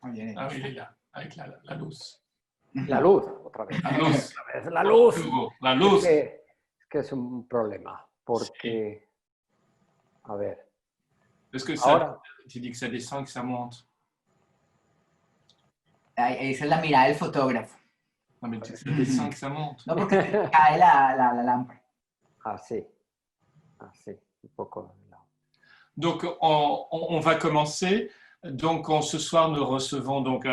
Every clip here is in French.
Ah oui, il est là, avec la luz. La luz, otra vez. La luz. Otra vez, la luz. La luz. Es que es un problema, porque, a ver, Parce que ahora, tu dis que ça descend, que ça monte. Esa es la mirada del fotógrafo. Non, mais ça descend, que ça monte. No, porque se cae la lámpara. así, un poco. Donc, on va commencer. Donc, ce soir, nous recevons donc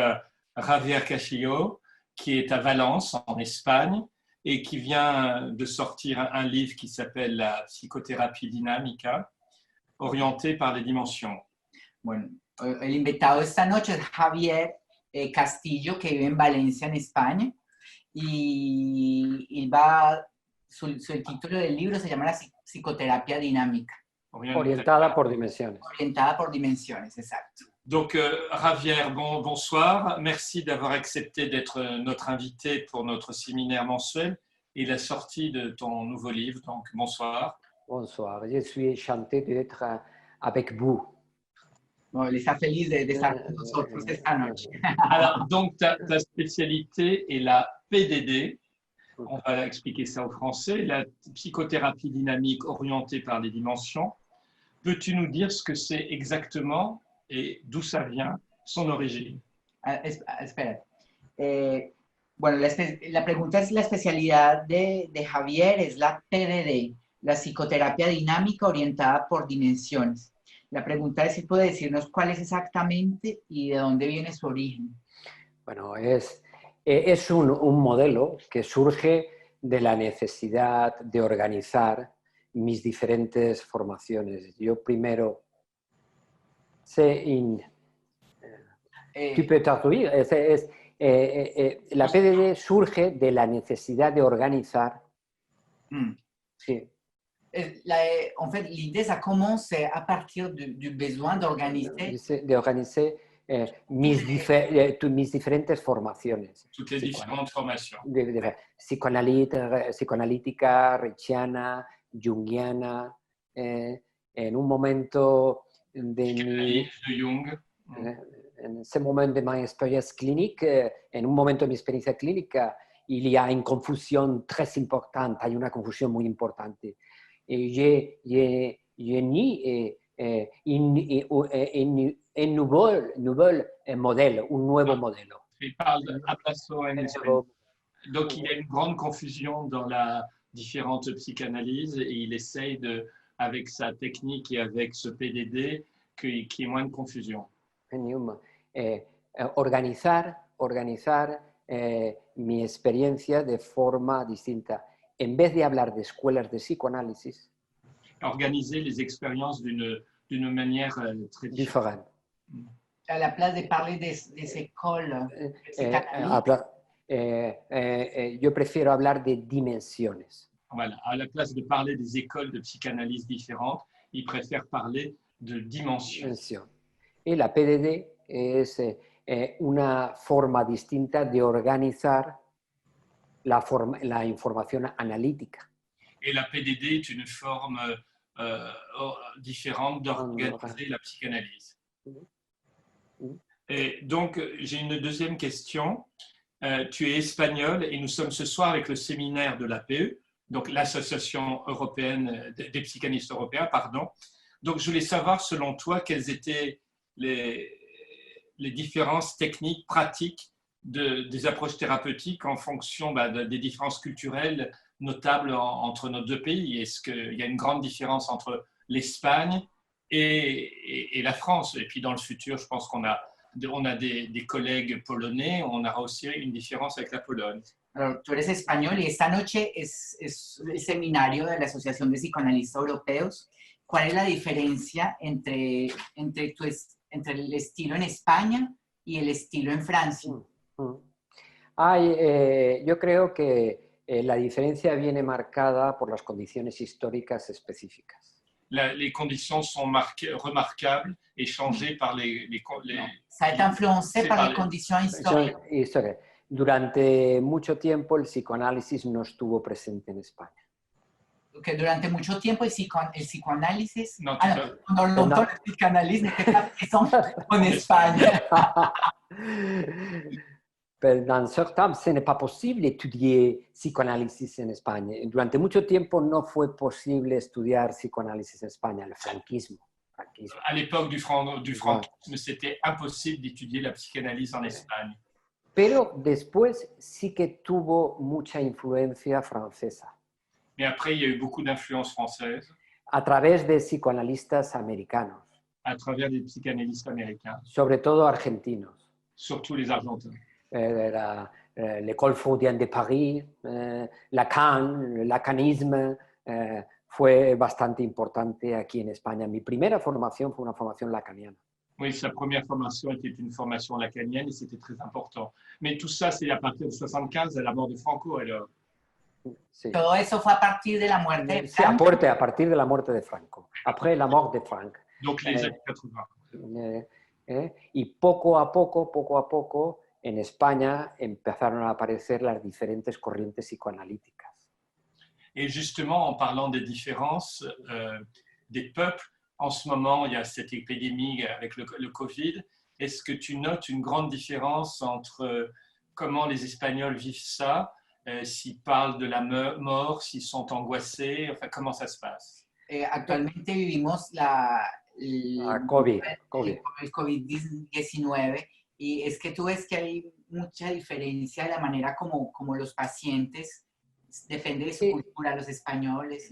Javier Casillo, qui est à Valence, en Espagne, et qui vient de sortir un livre qui s'appelle La psychothérapie dynamica, orientée par les dimensions. Bueno, el invitado esta noche es Javier Castillo, que vive en Valencia, en España, y el título del libro se llama La psicoterapia dinámica. Orientada por dimensiones. Orientada por dimensiones, exacto. Donc, Javier, bonsoir. Merci d'avoir accepté d'être notre invité pour notre séminaire mensuel et la sortie de ton nouveau livre. Donc, bonsoir. Bonsoir, je suis enchanté d'être avec vous. Bueno, él está feliz de estar con nosotros esta noche. Alors, donc, ta spécialité est la PDD. On va expliquer ça en français. La psychothérapie dynamique orientée par les dimensions. Peux-tu nous dire ce que c'est exactement et d'où ça vient, son origine? Espera. Bueno, la pregunta es la especialidad de Javier, es la PDD, la psicoterapia dinámica orientada por dimensiones. La pregunta es si puede decirnos cuál es exactamente y de dónde viene su origen. Bueno, es un modelo que surge de la necesidad de organizar mis diferentes formaciones. Yo primero tu peux traduire. La PDD surge de la necesidad de organizar. Sí. En fait, l'idée, ça commence à partir du besoin d'organiser. De organiser mis diferentes formaciones. Toutes les différentes formations. Psicoanalítica, reichiana, junguiana. En un momento de Jung. En ese momento de mi experiencia clínica, en un momento de mi experiencia clínica, il y a une confusion très importante, hay una confusión muy importante. J'ai ni un nouveau modèle, un nuevo modelo. Il parle d'Aplaso en espagnol. Donc, il y a une grande confusion dans la différente psychanalyse et il essaye avec sa technique et avec ce PDD qu'il y ait moins de confusion. Organizar mi experiencia de forma distinta. En vez de hablar de escuelas de psicoanálisis, organiser les expériences d'une manière très différente. À la place de parler des écoles yo prefiero hablar de dimensiones. Voilà, à la place de parler des écoles de psychanalyse différentes, il préfère parler de dimensions. Et la PDD es una forma distinta de organizar la información analítica. Et la PDD est une forme différente d'organiser la psychanalyse. Et donc, j'ai une deuxième question. Tu es espagnol et nous sommes ce soir avec le séminaire de l'APE, donc l'Association européenne des psychanalystes européens, pardon. Donc, je voulais savoir, selon toi, quelles étaient les différences techniques, pratiques des approches thérapeutiques en fonction des différences culturelles notables entre nos deux pays. Est-ce qu'il y a une grande différence entre l'Espagne et la France? Et puis dans le futur, je pense qu'on a des collègues polonais, on aura aussi une différence avec la Pologne. Alors, tú eres español y esta noche es el seminario de la Asociación de Psicoanalistas Europeos. ¿Cuál es la diferencia entre el estilo en España y el estilo en Francia? Yo creo que la diferencia viene marcada por las condiciones históricas específicas. Les conditions sont remarquables et changées par les Ça a été influencé par les conditions historiques. Durante mucho tiempo el psicoanálisis no estuvo presente en España. que durante mucho tiempo el psicoanálisis, Non, pendant longtemps le psychanalyse n'était pas présent en Espagne. Dans certains, ce n'est pas possible d'étudier psychanalysis en Espagne. Durante mucho tiempo no fue posible estudiar psicoanálisis en España, el franquismo. À l'époque du franquisme, c'était impossible d'étudier la psychanalyse en Espagne. Pero después sí que tuvo mucha influencia francesa. Mais après, il y a eu beaucoup d'influence française A través de psicoanalistas americanos, à travers des psychanalystes américains, sobre todo argentinos. surtout les Argentins. L'École freudienne de Paris, Lacan, el lacanisme, fue bastante importante aquí en España. Mi primera formación fue una formación lacaniana. Oui, sa première formation était une formation lacanienne et c'était très important. Mais tout ça, c'est à partir de 1975, à la mort de Franco, alors. Sí. Todo eso fue a partir de la muerte de Sí, Franco. a partir de la muerte de Franco, après la mort de Franco. Donc les années 80. Y poco a poco, en España empezaron a aparecer las diferentes corrientes psicoanalíticas. Et justement, en parlant des différences des peuples, en ce moment, il y a cette épidémie avec le Covid. Est-ce que tu notes une grande différence entre comment les Espagnols vivent ça, s'ils parlent de la mort, s'ils sont angoissés, enfin, comment ça se passe? Actualmente vivimos el COVID-19 y es que tú ves que hay mucha diferencia de la manera como los pacientes defienden de su cultura, los españoles.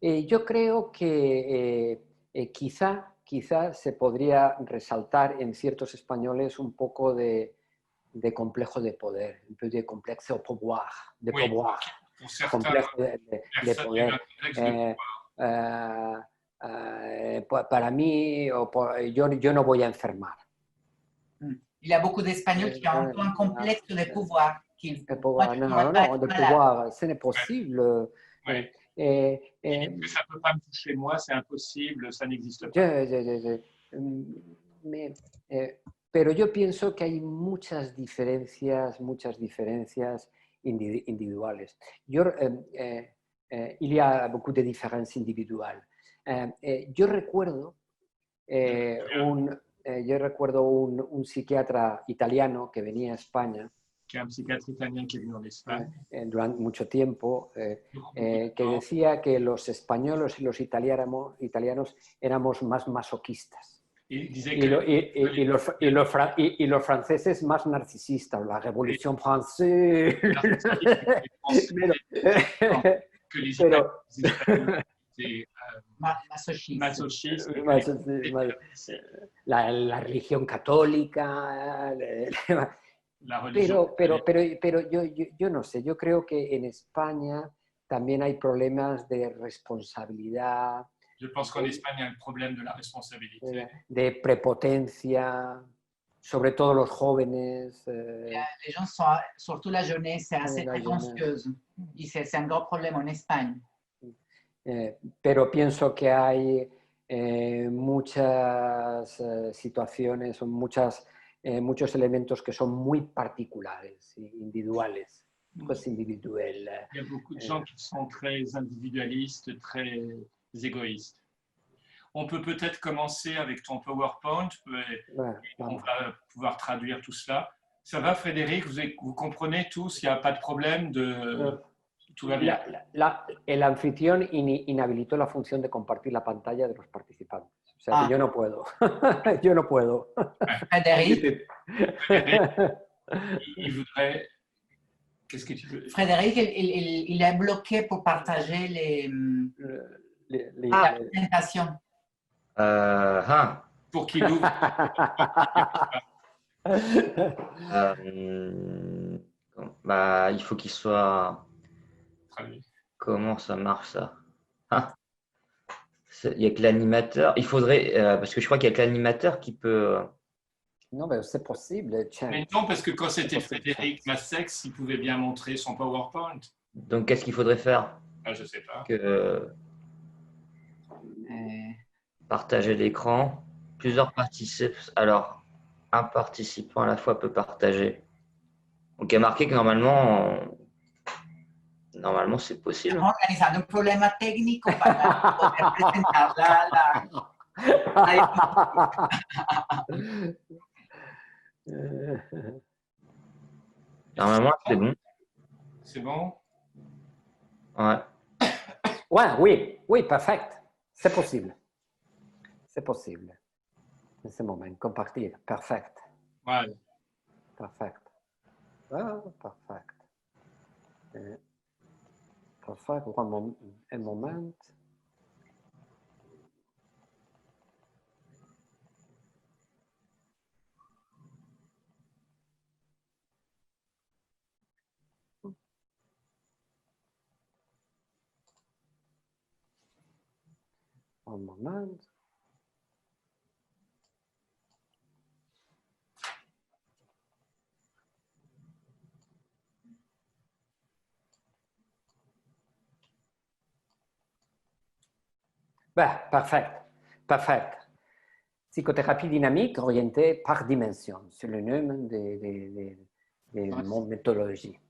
Yo creo que quizá se podría resaltar en ciertos españoles un poco de complejo de poder, un peu de complexe de pouvoir, Oui, pouvoir, complejo de poder. Para mí, yo no voy a enfermar. Il y a beaucoup d'Espagnols qui ont un complexe de pouvoir. No, de pouvoir, ce n'est possible. Oui. Que ça ne peut pas me toucher moi, c'est impossible, ça n'existe pas. Pero yo pienso que hay muchas diferencias individuales. Il y a beaucoup de différences individuales. Yo recuerdo un psiquiatra italiano que venía a España. Que un psiquiatra italien qui est venu en Espagne. Durante mucho tiempo, que decía que los españoles y los italianos éramos más masoquistas. Y los franceses más narcisistas, la Revolución Francesa. La religión católica. Pero yo no sé, yo creo que en España también hay problemas de responsabilidad. Je pense qu'en Espagne, il y a un problème de la responsabilité. De prepotencia, sobre todo los jóvenes. Les gens sont, surtout la jeunesse, c'est assez prétentieuse. Y c'est un gros problème en Espagne. Pero pienso que hay muchas situaciones, muchos elementos que son muy particulares, individuales. Pues individuel. Il y a beaucoup de gens qui sont très individualistes, très égoïstes. On peut peut-être commencer avec ton PowerPoint. On va pouvoir traduire tout cela. Ça va, Frédéric? Vous comprenez tous? Il n'y a pas de problème Tout va bien. El anfitrión inhabilitó la función de compartir la pantalla de los participantes. O sea, que yo no puedo. Yo no puedo. Frédéric, il voudrait... Qu'est-ce que tu veux? Frédéric, il est bloqué pour partager la présentation. Pour qu'il ouvre. Il faut qu'il soit... Comment ça marche ça? Il n'y a que l'animateur. Il faudrait... parce que je crois qu'il n'y a que l'animateur qui peut... Non, mais c'est possible. Tiens. Mais non, parce que quand c'était Frédéric Massex, il pouvait bien montrer son PowerPoint. Donc, qu'est-ce qu'il faudrait faire? Je ne sais pas. Partager l'écran. Plusieurs participants. Alors, un participant à la fois peut partager. Donc, il y a marqué que normalement, Normalement, c'est possible. Estamos organizando un problema técnico para poder presentar la Normalement, c'est bon. C'est bon? Ouais. Ouais, oui, oui, perfect. C'est possible. C'est possible. En ce moment, compartir. Perfect. Voilà. Perfect. Ah, perfect. Perfect. Un moment. Un moment. Ben, perfect. Perfect. Psychothérapie dynamique orientée par dimension. C'est le nom de mon méthodologie.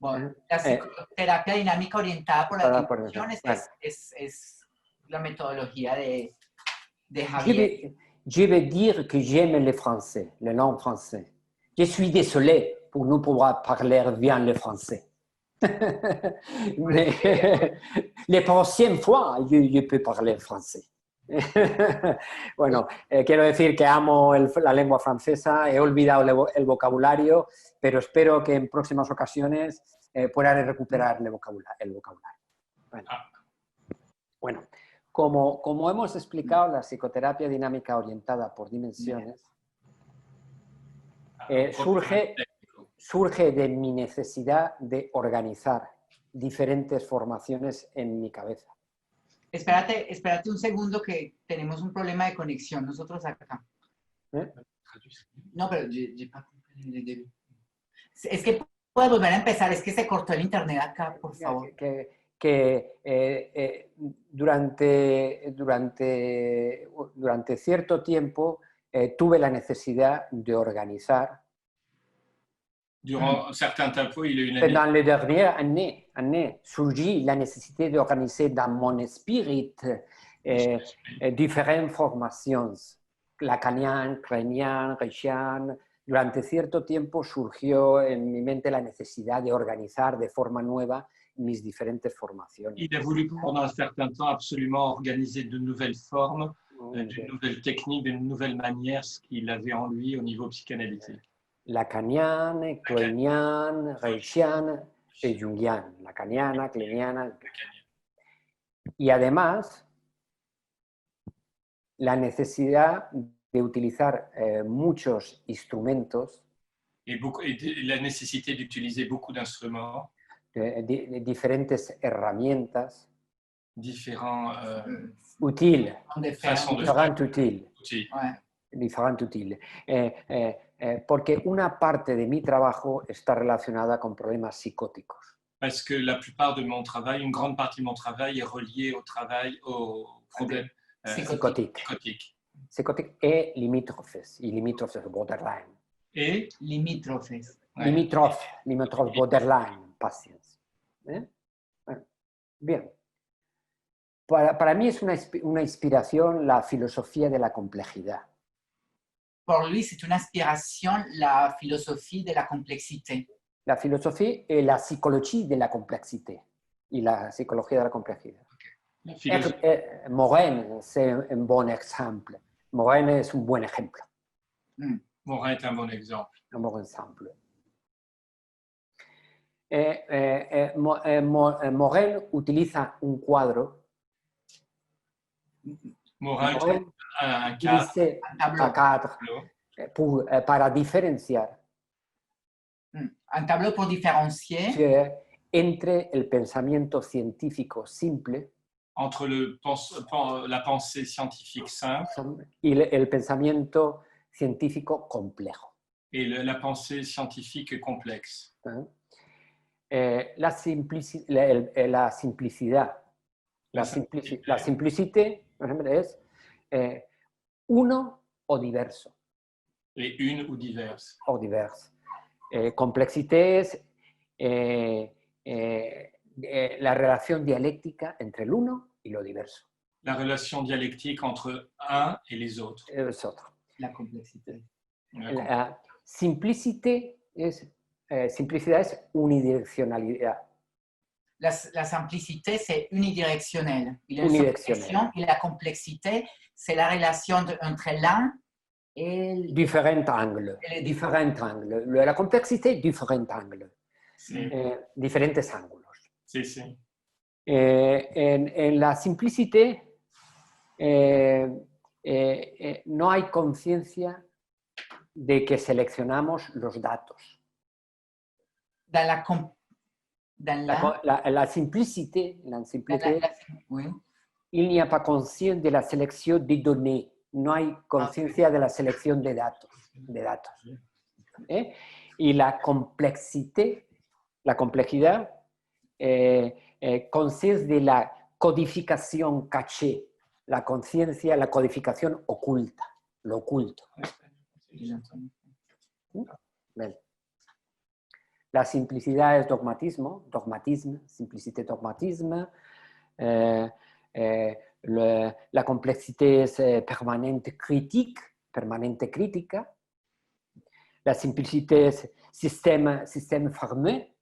Bueno, la psicoterapia dinámica orientada por las dimensiones es la metodología de Javier. Je vais dire que j'aime le français, le langue français. Je suis désolé pour ne pouvoir parler bien le français. Mais la prochaine fois, je peux parler français. Bueno, quiero decir que amo la lengua francesa, he olvidado el vocabulario, pero espero que en próximas ocasiones pueda recuperar el vocabulario. Bueno, como hemos explicado, la psicoterapia dinámica orientada por dimensiones surge de mi necesidad de organizar diferentes formaciones en mi cabeza. Espérate un segundo que tenemos un problema de conexión nosotros acá. No, pero es que puedes volver a empezar, es que se cortó el internet acá, por favor. Durante cierto tiempo tuve la necesidad de organizar. Durant un certain temps, il a eu une Dans les dernières années, surgit la nécessité d'organiser dans mon esprit différentes formations, lacanian, cranian, reichian. Durante cierto tiempo surgió en mi mente la necesidad de organizar de forma nueva mis diferentes formaciones. Il a voulu pendant un certain temps absolument organiser de nouvelles formes, de nouvelles techniques, de nouvelles manières, ce qu'il avait en lui au niveau psychanalytique. Lacanian, kleinian, reichian et jungian. Lacaniana, kleiniana. Y además, la necesidad de utilizar muchos instrumentos. Et la nécessité d'utiliser beaucoup d'instruments. Diferentes herramientas. Différents utiles. Différentes utiles. Diferentes utiles. Porque una parte de mi trabajo está relacionada con problemas psicóticos. Parce que la plupart de mon travail, une grande partie de mon travail est reliée aux problèmes psychotiques. Psychotiques et limítrofes, borderline. Et limítrofes. Limítrofes borderline patients. Bien. Para mí es una inspiración la filosofía de la complejidad. Pour lui, c'est une inspiration, la philosophie de la complexité. La philosophie et la psychologie de la complexité. Y la psicología de la complejidad. Morin, c'est un bon exemple. Morin es un buen ejemplo. Morin est un bon exemple. Un bon exemple. Morin utiliza un cuadro. Morin utiliza un cadre para diferenciar. Un tableau pour différencier entre el pensamiento científico simple entre la pensée scientifique simple y el pensamiento científico complejo. Et la pensée scientifique complexe. La simplicidad. La simplicité es uno o diverso. Et une ou diverse. O diverse. Complexité es la relación dialéctica entre el uno y lo diverso. La relation dialectique entre un et les autres. Es otro. La complejidad. La simplicidad es unidireccionalidad. La simplicité, c'est unidirectionnel. Unidirectionnel. Et la complexité, c'est la relation entre l'un et le... Différents angles. Différents angles. La complexité, différents angles. Sí, Diferentes ángulos. sí, sí. En la simplicité, no hay conciencia de que seleccionamos los datos. Dans La simplicité, oui. il n'y a pas conscience de la sélection des données. No hay conciencia de la selección de datos. Y la complejidad, conscience de la codificación caché, la conciencia, la codificación oculta, lo oculto. Bien. La simplicidad es dogmatisme, simplicité, dogmatisme. La complexité es permanente crítica. La simplicité es système fermé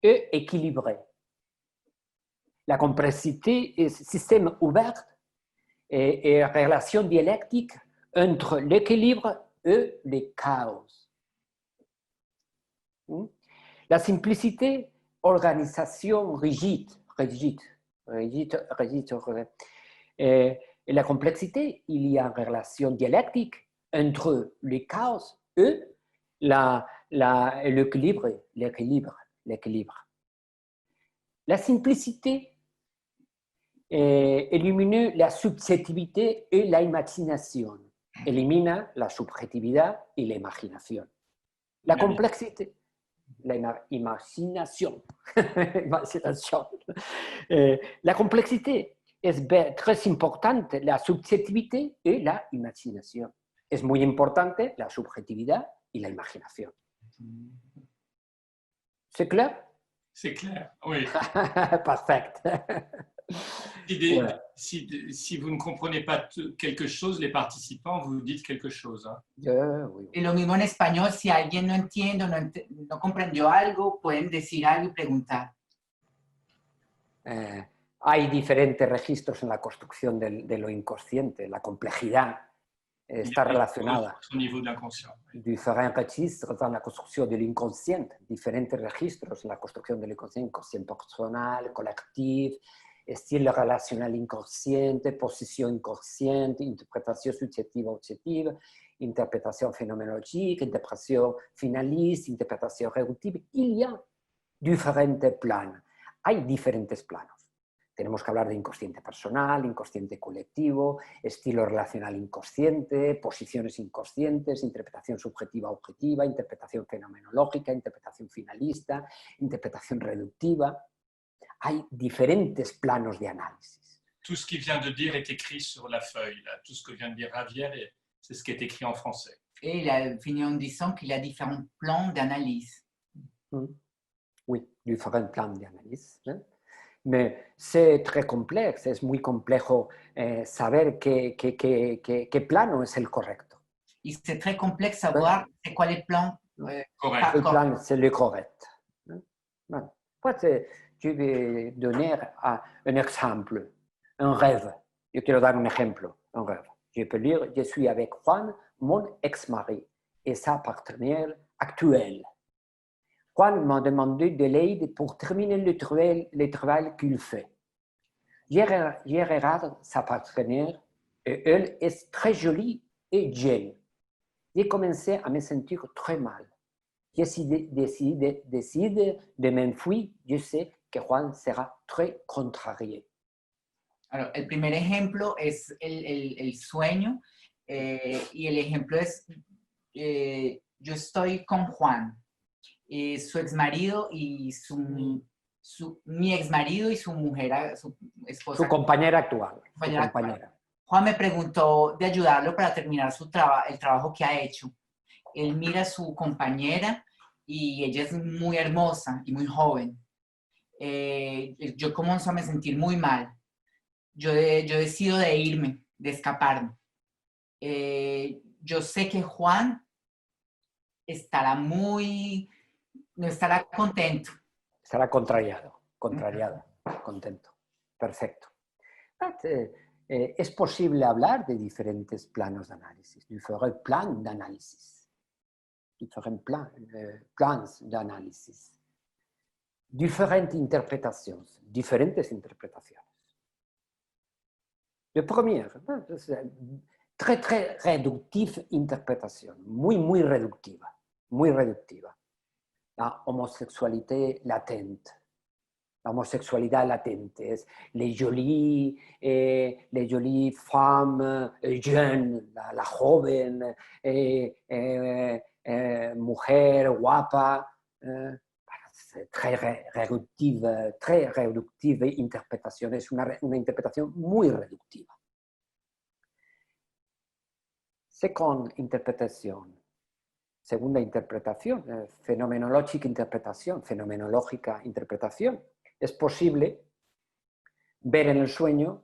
et équilibré. La complexité est système ouvert et relation dialectique entre l'équilibre et le chaos. La simplicité, organisation rigide. Et la complexité, il y a une relation dialectique entre le chaos et l'équilibre. La simplicité élimine la subjectivité et l'imagination. Élimine la subjectivité et l'imagination. La complexité, l'imagination. La complexité est très importante, la subjectivité et l'imagination. Es muy importante la subjetividad y la imaginación. ¿C'est clair? C'est clair, oui. Parfait. Si vous ne comprenez pas quelque chose, les participants, vous dites quelque chose. Hein. Oui. Y lo mismo en español, si alguien no entiende o no comprendió algo, pueden decir algo y preguntar. Hay diferentes registros en la construcción de lo inconsciente, la complejidad está relacionada. Au niveau de l'inconscient. Différents registres dans la construction de l'inconscient, diferentes registros en la construcción del inconscient personal, collectif, estilo relacional inconsciente, posición inconsciente, interpretación subjetiva objetiva, interpretación fenomenológica, interpretación finalista, interpretación reductiva. Il y a diferentes planos. Hay diferentes planos. Tenemos que hablar de inconsciente personal, inconsciente colectivo, estilo relacional inconsciente, posiciones inconscientes, interpretación subjetiva objetiva, interpretación fenomenológica, interpretación finalista, interpretación reductiva. Hay diferentes planos de análisis. Tout ce qu'il vient de dire est écrit sur la feuille. Là. Tout ce que vient de dire Javier, c'est ce qui est écrit en français. Et il a fini en disant qu'il y a différents plans d'analyse. Oui, différents plans d'analyse. Mais c'est très complexe, es muy complejo saber qué plano es el correcto. Y c'est très complexe savoir c'est quoi les plans Correct. Le plan, c'est le correct. Bueno, pues, je vais donner un exemple, un rêve. Yo quiero dar un ejemplo, un rêve. Je peux lire, je suis avec Juan, mon ex-mari, et sa partenaire actuelle. Juan m'a demandé de l'aide pour terminer le travail qu'il fait. J'ai regardé sa partenaire et elle est très jolie et jeune. J'ai commencé à me sentir très mal. J'ai décidé de m'enfuir. Je sais que Juan sera très contrarié. Alors, el primer ejemplo es el sueño y el ejemplo es yo estoy con Juan. Su exmarido y mi exmarido y su mujer, su esposa. Su compañera actual. Juan me preguntó de ayudarlo para terminar el trabajo que ha hecho. Él mira a su compañera y ella es muy hermosa y muy joven. yo comienzo a me sentir muy mal. Yo decido de irme, de escaparme. Yo sé que Juan no estará contento. Estará contrariado, contento. Perfecto. Es posible hablar de diferentes planos de análisis, diferentes plans de análisis, diferentes plans de análisis, diferentes interpretaciones. La primera, très reductiva interpretación, muy reductiva, La homosexualité latente. La homosexualidad latente es les jolies femmes jeunes, la joven mujer guapa, très reductiva interpretación, es una interpretación muy reductiva. Segunda interpretación, fenomenológica interpretación. Es posible ver en el sueño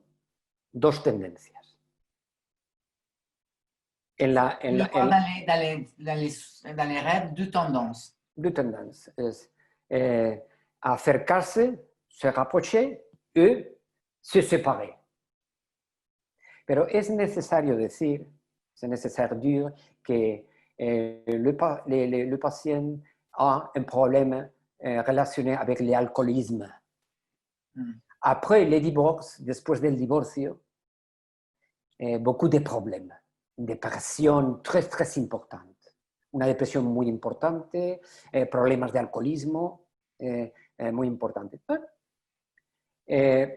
dos tendencias. Dans les rêves, deux tendances. Deux tendances. Es acercarse, se rapprocher et se séparer. Pero es necesario decir que le patient a un problème relacionné avec l'alcoolisme. Après le divorce, después del divorcio, beaucoup de problèmes. Une depresión très importante. Una depresión muy importante, problemas de alcoholismo muy importantes. En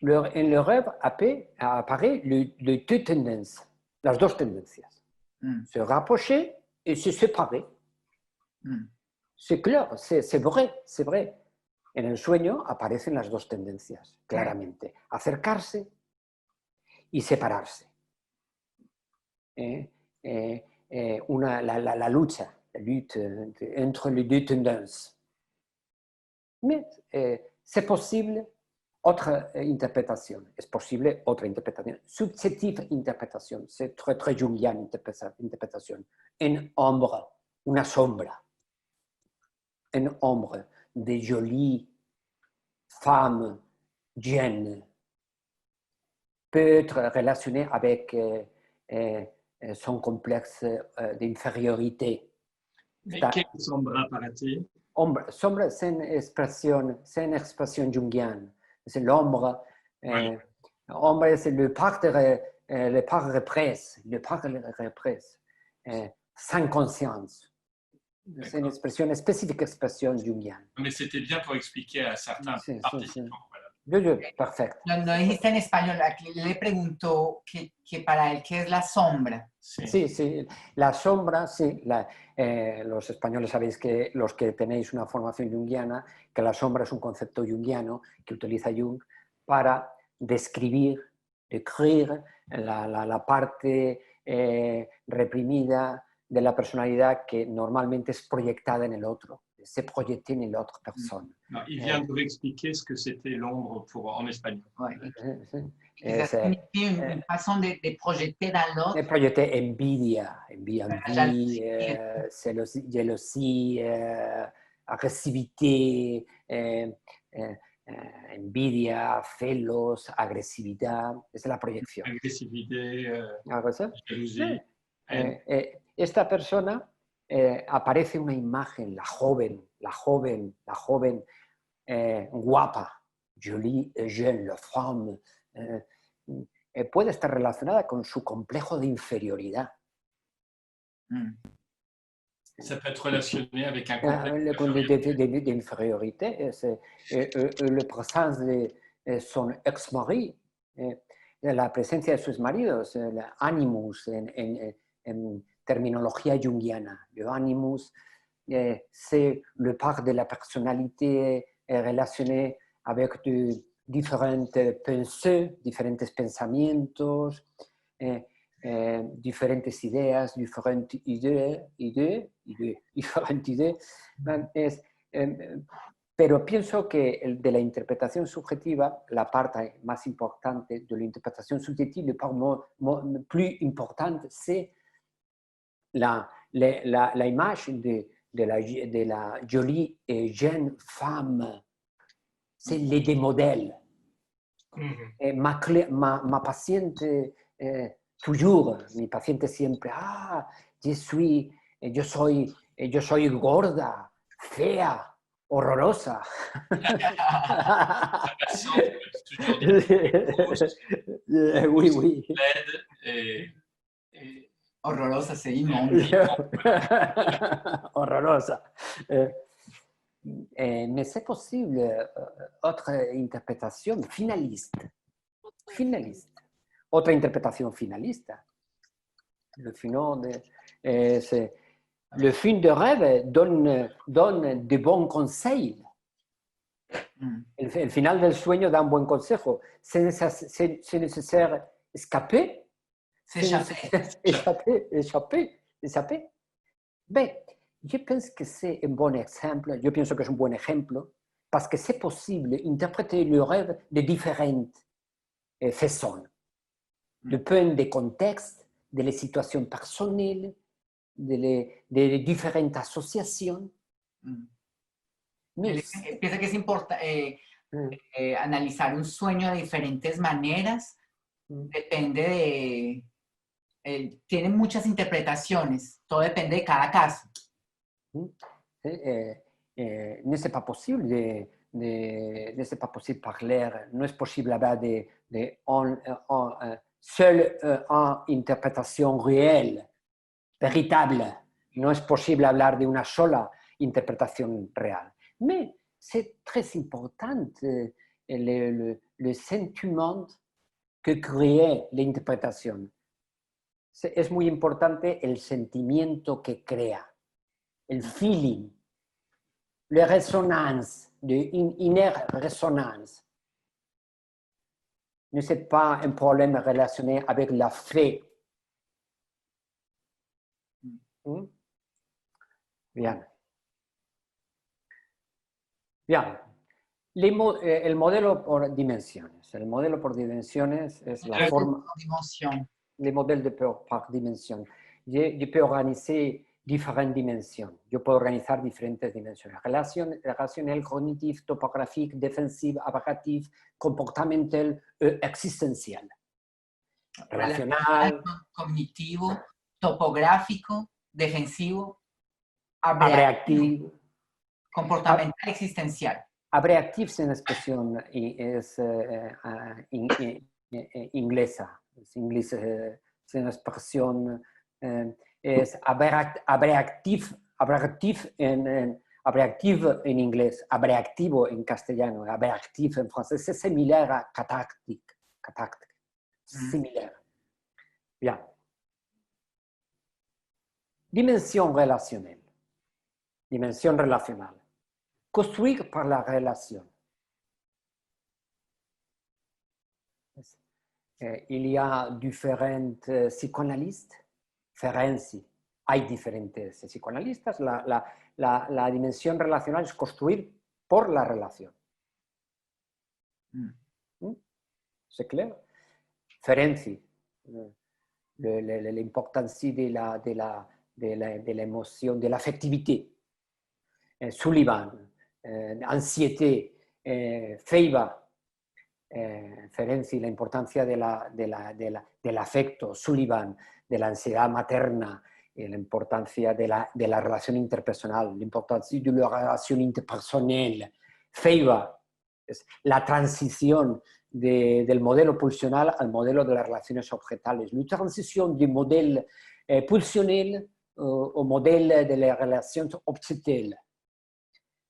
le rêve apparaît les deux tendances, las dos tendencias. Se rapprocher et se séparer. C'est clair, c'est vrai. En el sueño aparecen las dos tendencias, claramente. Acercarse y separarse. La lutte entre les deux tendances. Mais c'est possible otra interpretación. Es posible otra interpretación. Subjetiva interpretación. C'est très jungiana interpretación. En ombre, una sombra. En ombre de jolies femmes jeunes peut être relacionné avec son complexe d'infériorité. Mais quelle sombra para ti? Sombra, c'est une expression jungiana. C'est l'ombre. Ombre, c'est le part represse. Sans conscience. C'est une spécifique expression jungiana. Mais c'était bien pour expliquer à certains participants. Perfecto. No dijiste en español, le preguntó que para él, ¿qué es la sombra? Sí, la sombra, sí. Los españoles sabéis que los que tenéis una formación junguiana, que la sombra es un concepto junguiano que utiliza Jung para describir la parte reprimida de la personalidad que normalmente es proyectada en el otro. Se projeté en l'autre personne. Non, il vient de expliquer ce que c'était l'ombre en espagnol. C'est une façon de projeter dans l'autre. De projeter envidia, jalousie, agressivité, envidia, celos, agresividad. Es la proyección. Agressivité, jalousie. Esta persona aparece una imagen, la joven guapa, jolie, jeune, la femme, puede estar relacionada con su complejo de inferioridad. Ça peut être relationné avec un complexe d'infériorité. La présence de son ex-mari, la presencia de sus maridos, el animus en terminología junguiana. Le animus, c'est le part de la personnalité relacionné avec diferentes pensées, diferentes pensamientos, diferentes ideas, diferentes ideas. Pero pienso que de la interpretación subjetiva, la parte más importante de la interpretación subjetiva, la parte plus importante, c'est la image de la jolie et jeune femme. C'est les des modèles. Ma paciente, toujours, mi paciente siempre, yo soy gorda, fea, horrorosa. Oui, oui. Horrorosa, c'est immonde. Horrorosa. Mais c'est possible autre interprétation finaliste. Otra interpretación finalista. Le film de rêve donne de bons conseils. El final del sueño da un buen consejo. C'est nécessaire escaper. Échapper. Ben, je pense que c'est un bon exemple. Je pienso que es un buen ejemplo parce que c'est possible interpréter le rêve de différentes façons. Depende des contextes, de les situations personnelles, de différentes associations. Piensa que es importante analizar un sueño de diferentes maneras. Depende tiene muchas interpretaciones. Todo depende de cada caso. Ne c'est pas possible parler, no es posible hablar de seule une interprétation réelle, véritable. No es posible hablar de una sola interpretación real. Mais c'est très important le sentiment que crée l'interprétation. Es muy importante el sentimiento que crea, el feeling, la résonance, une inner résonance. Ne c'est pas un problème relationné avec la fe. Bien. El modelo por dimensiones. El modelo por dimensiones es la forma... Les modèles par dimension. Je peux organiser différentes dimensions. Je peux organiser différentes dimensions. Relationnel, cognitif, topographique, défensif, abractif, comportamental, existentiel. Relacional, cognitivo, topográfico, defensivo, abreactivo, comportamental, existencial. Abreactif, c'est une expression inglesa. C'est une expression abreactive en inglés, abreactivo en castellano, abreactif en français. C'est similaire à catactique. Similaire. Bien. Dimension relationnelle. Dimension relationnelle. Construire par la relation. Il y a différents psychanalystes. Ferenczi. Hay diferentes psicoanalistas. La dimensión relacional es construir por la relación. ¿C'est clair? Ferenczi. L'importance de la emoción, de l'affectivité. Sullivan. Ansiedad. Feiba. Ferenczi, la importancia del afecto, Sullivan, de la ansiedad materna, la importancia de la relación interpersonal, la importancia de la relación interpersonal, Feiba, la transición del modelo pulsional al modelo de las relaciones objetales, la transición del modelo pulsional au modelo de las relaciones objetales.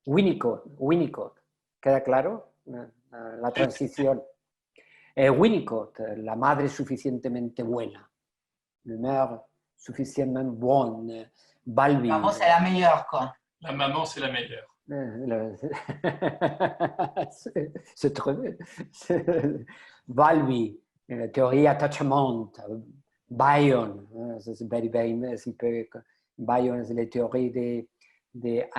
Winnicott, ¿queda claro? La transición. Winnicott, la madre suficientemente buena. La mère suffisamment bonne. Balbi. La maman, c'est la meilleure, quoi. La maman, c'est la meilleure. C'est très bien. Balbi, la théorie attachment. Bion, c'est un peu... Bion, c'est la théorie des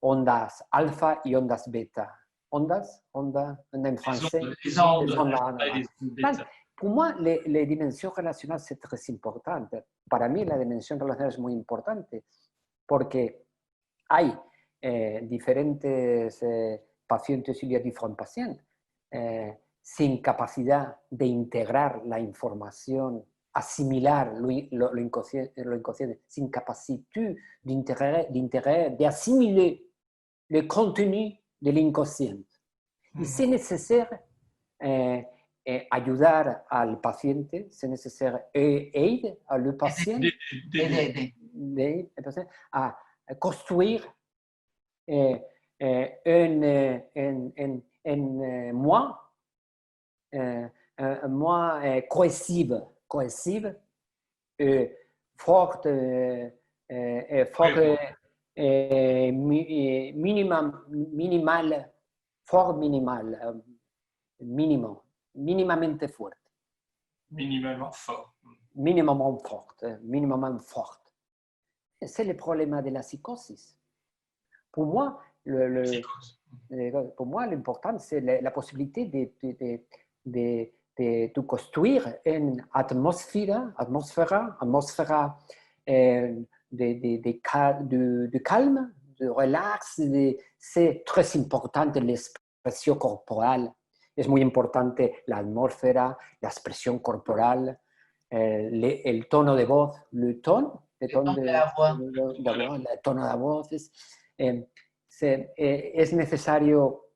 ondas alfa y ondas beta. Onda en français. Les ondes, Les ondes, alpha et les ondes bêta. Pour moi, les dimensions relationnelles, c'est très important. Para mí, la dimensión relacional es muy importante porque hay diferentes pacientes, il y a différents patients sin capacidad de integrar la información, asimilar lo inconsciente, sin capacidad de asimiler le contenu de l'inconscient. Y c'est nécessaire ayudar al paciente, c'est nécessaire aider le patient a construire un moi cohesive, forte, minimamente fuerte. Minimalement fort. Minimum forte. C'est le problème de la psychosis. Pour moi, l'important, c'est la possibilité de construire une atmosphère de calme, de relax. C'est très important l'expression corporelle. Es muy importante la atmósfera, la expresión corporal, el tono de voz, el tono de la voz. Es necesario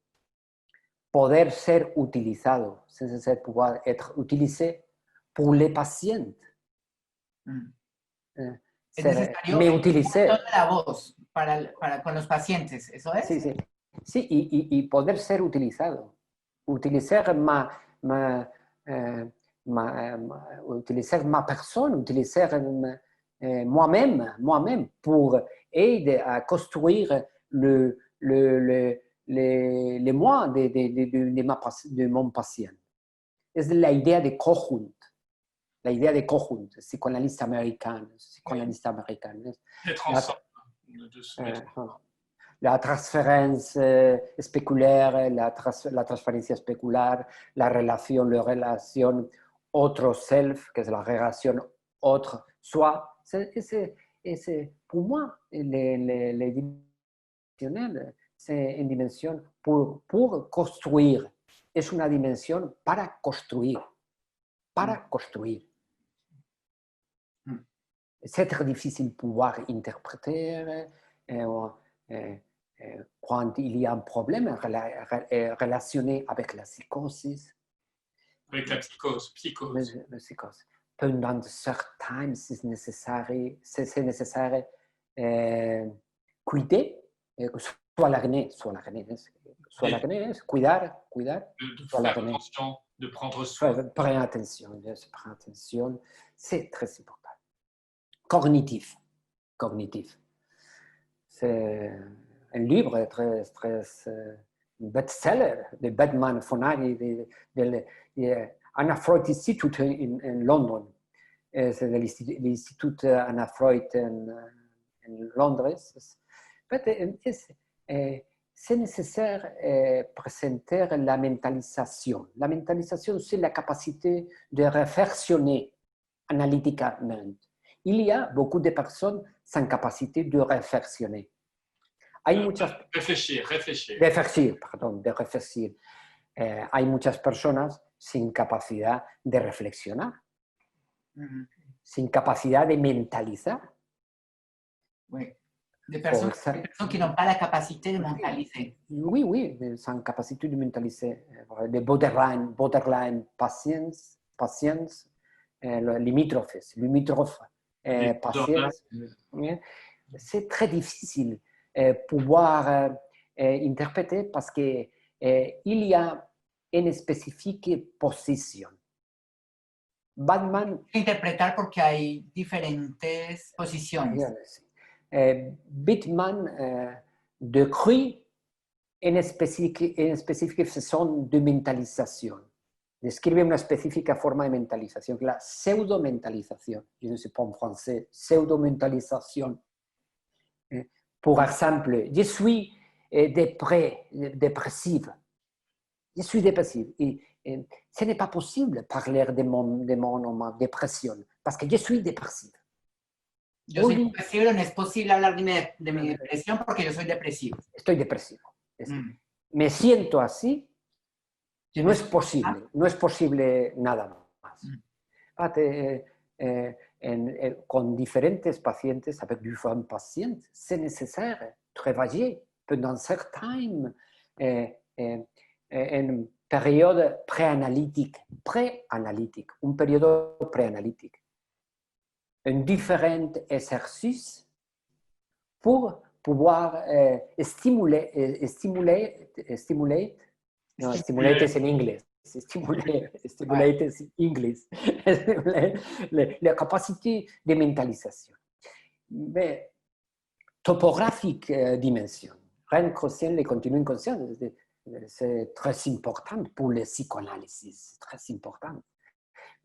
poder ser utilizado, es necesario pouvoir être utilisé pour les patients. Es necesario me utilicé. El tono de la voz con los pacientes, ¿eso es? Sí, y poder ser utilizado. Utilizar utilizar ma personne, utilizar moi-même pour aider à construire le moi de mon patient. Es la idea de conjunto. La idea de conjunto, psicoanalista americano. Être ensemble. La transférence spéculaire, la transferencia spéculaire, la relation autre self, que es la relation autre soi. Pour moi, les dimensionnels, c'est une dimension pour construire. Es una dimensión para construir. C'est très difficile de pouvoir interpréter quand il y a un problème relationné avec la psychose. Avec la psychose. Pendant certains temps, c'est nécessaire cuider, soit l'arnais, cuidar, de faire attention, de prendre soin. Prendre attention, c'est très important. Cognitif. C'est un livre très best-seller de Batman Fonari, de Anna Freud Institute in London. C'est de l'Institut Anna Freud en Londres. C'est nécessaire de présenter la mentalisation. La mentalisation, c'est la capacité de réflexionner analytiquement. Il y a beaucoup de personnes sans capacité de réflexionner. Hay muchas... Réfléchir. Hay muchas personas sin capacidad de reflexionar, sin capacidad de mentalizar. Oui. Des personnes qui n'ont pas la capacité de mentaliser. Oui, sans capacité de mentaliser. Les borderline patients, limitrophes, patients. C'est très difficile pouvoir interpréter parce que il y a une spécifique position. Batman... Interpretar porque hay diferentes posiciones. Batman décrit une spécifique façon de mentalisation. Describe una específica forma de mentalización, la pseudo-mentalización. Je ne sais pas en français, pseudo-mentalisation. Par exemple, je suis dépressive. Je suis dépressive. Et ce n'est pas possible de parler de mon dépression parce que je suis dépressive. Yo soy depresivo, no es posible hablar de mi depresión porque yo soy depresivo. Estoy depresivo. Me siento así. No es posible nada más. Con diferentes pacientes, avec différents patients, c'est nécessaire travailler pendant un certain temps en période préanalytique, un période préanalytique, en différents exercices pour pouvoir stimuler c'est en anglais, stimuler c'est anglais, la capacité de mentalisation. Mais topographique dimension, rien conscient, les continuum inconscient, c'est très important pour le psychanalyse, très important.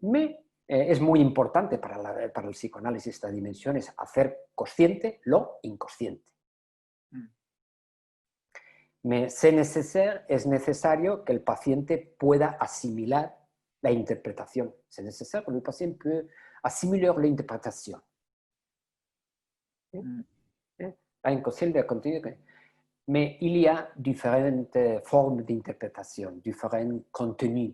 Mais es muy importante para el psicoanálisis esta dimensión, es hacer consciente lo inconsciente. Mais es necesario que el paciente pueda asimilar la interpretación. Es necesario que el paciente pueda asimilar la interpretación. Inconsciente continue. Mais il y a différentes formes d'interprétation, différents contenus.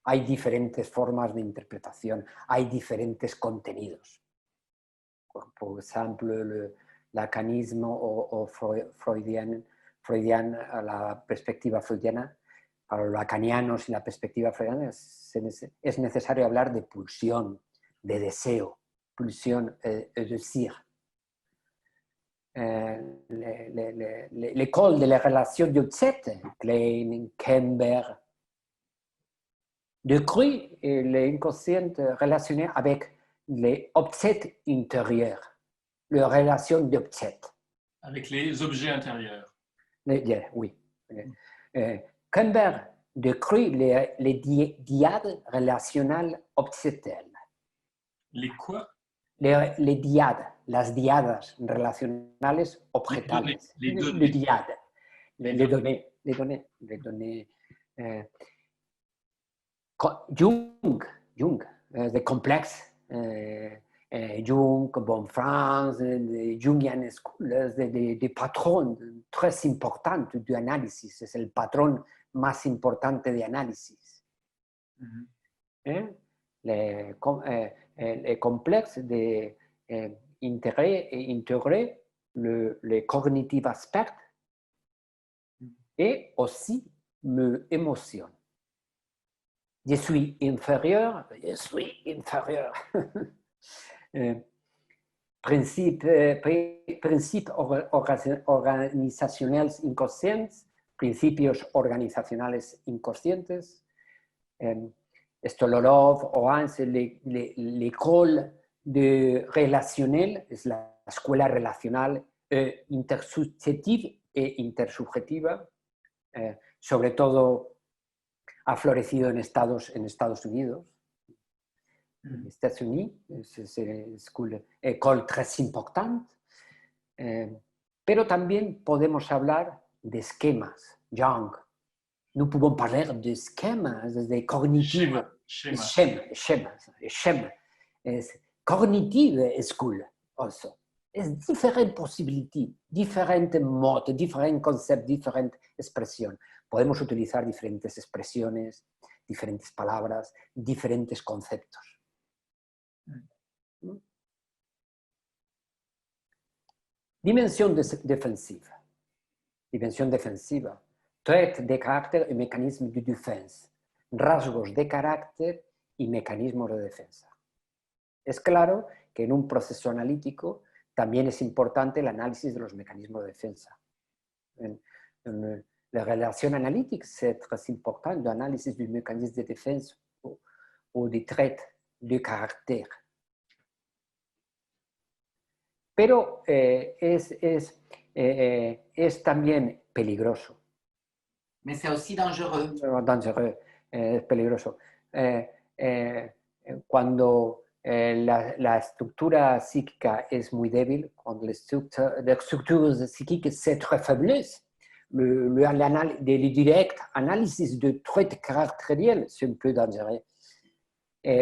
Hay diferentes formas de interpretación, hay diferentes contenidos. Por ejemplo, el lacanismo o freudiano, la perspectiva freudiana, para los lacanianos y la perspectiva freudiana es necesario hablar de pulsión, de deseo, pulsión, decir. L'école de la relation d'objet, Klein, Kember, décrit l'inconscient relationné avec les objets intérieurs, les relations d'objets. Avec les objets intérieurs. Oui. Kember décrit les dyades relationnelles objetelles. Les quoi? Les dyades, las diadas relacionales objetales. Les dyades. Les données. Jung, the complex, Jung, Bonfrance, the Jungian School, des patrons très importants de análisis, es el patrón más importante de análisis. Le complexe de intégrer le cognitive aspect et aussi l'émotion. Je suis inférieur. Principes organizacionales inconscientes, principios organizacionales inconscientes. Stolorov, Orange, l'école de relationnel, es la escuela relacional intersubjetiva e intersubjetiva, sobre todo ha florecido en Estados Unidos. Estados Unidos, es una école très importante, pero también podemos hablar de esquemas. Jung, nous pouvons parler de esquemas, de cognitive, schéma. Cognitive school also. Es diferentes posibilidades, diferentes modos, diferentes conceptos, diferentes expresiones. Podemos utilizar diferentes expresiones, diferentes palabras, diferentes conceptos. Dimensión defensiva. Dimensión defensiva. Traits de carácter y mecanismos de defensa. Rasgos de carácter y mecanismos de defensa. Es claro que en un proceso analítico también es importante el análisis de los mecanismos de defensa. En la relación analítica es très important l'análisis du mécanisme de défense ou des traits de carácter. Pero es también peligroso. Mais c'est aussi dangereux. Dangereux, peligroso. Cuando la estructura psíquica es muy débil, cuando la estructura psíquica c'est très faiblesse, le direct analysis de traits caractériels, c'est un peu dangereux.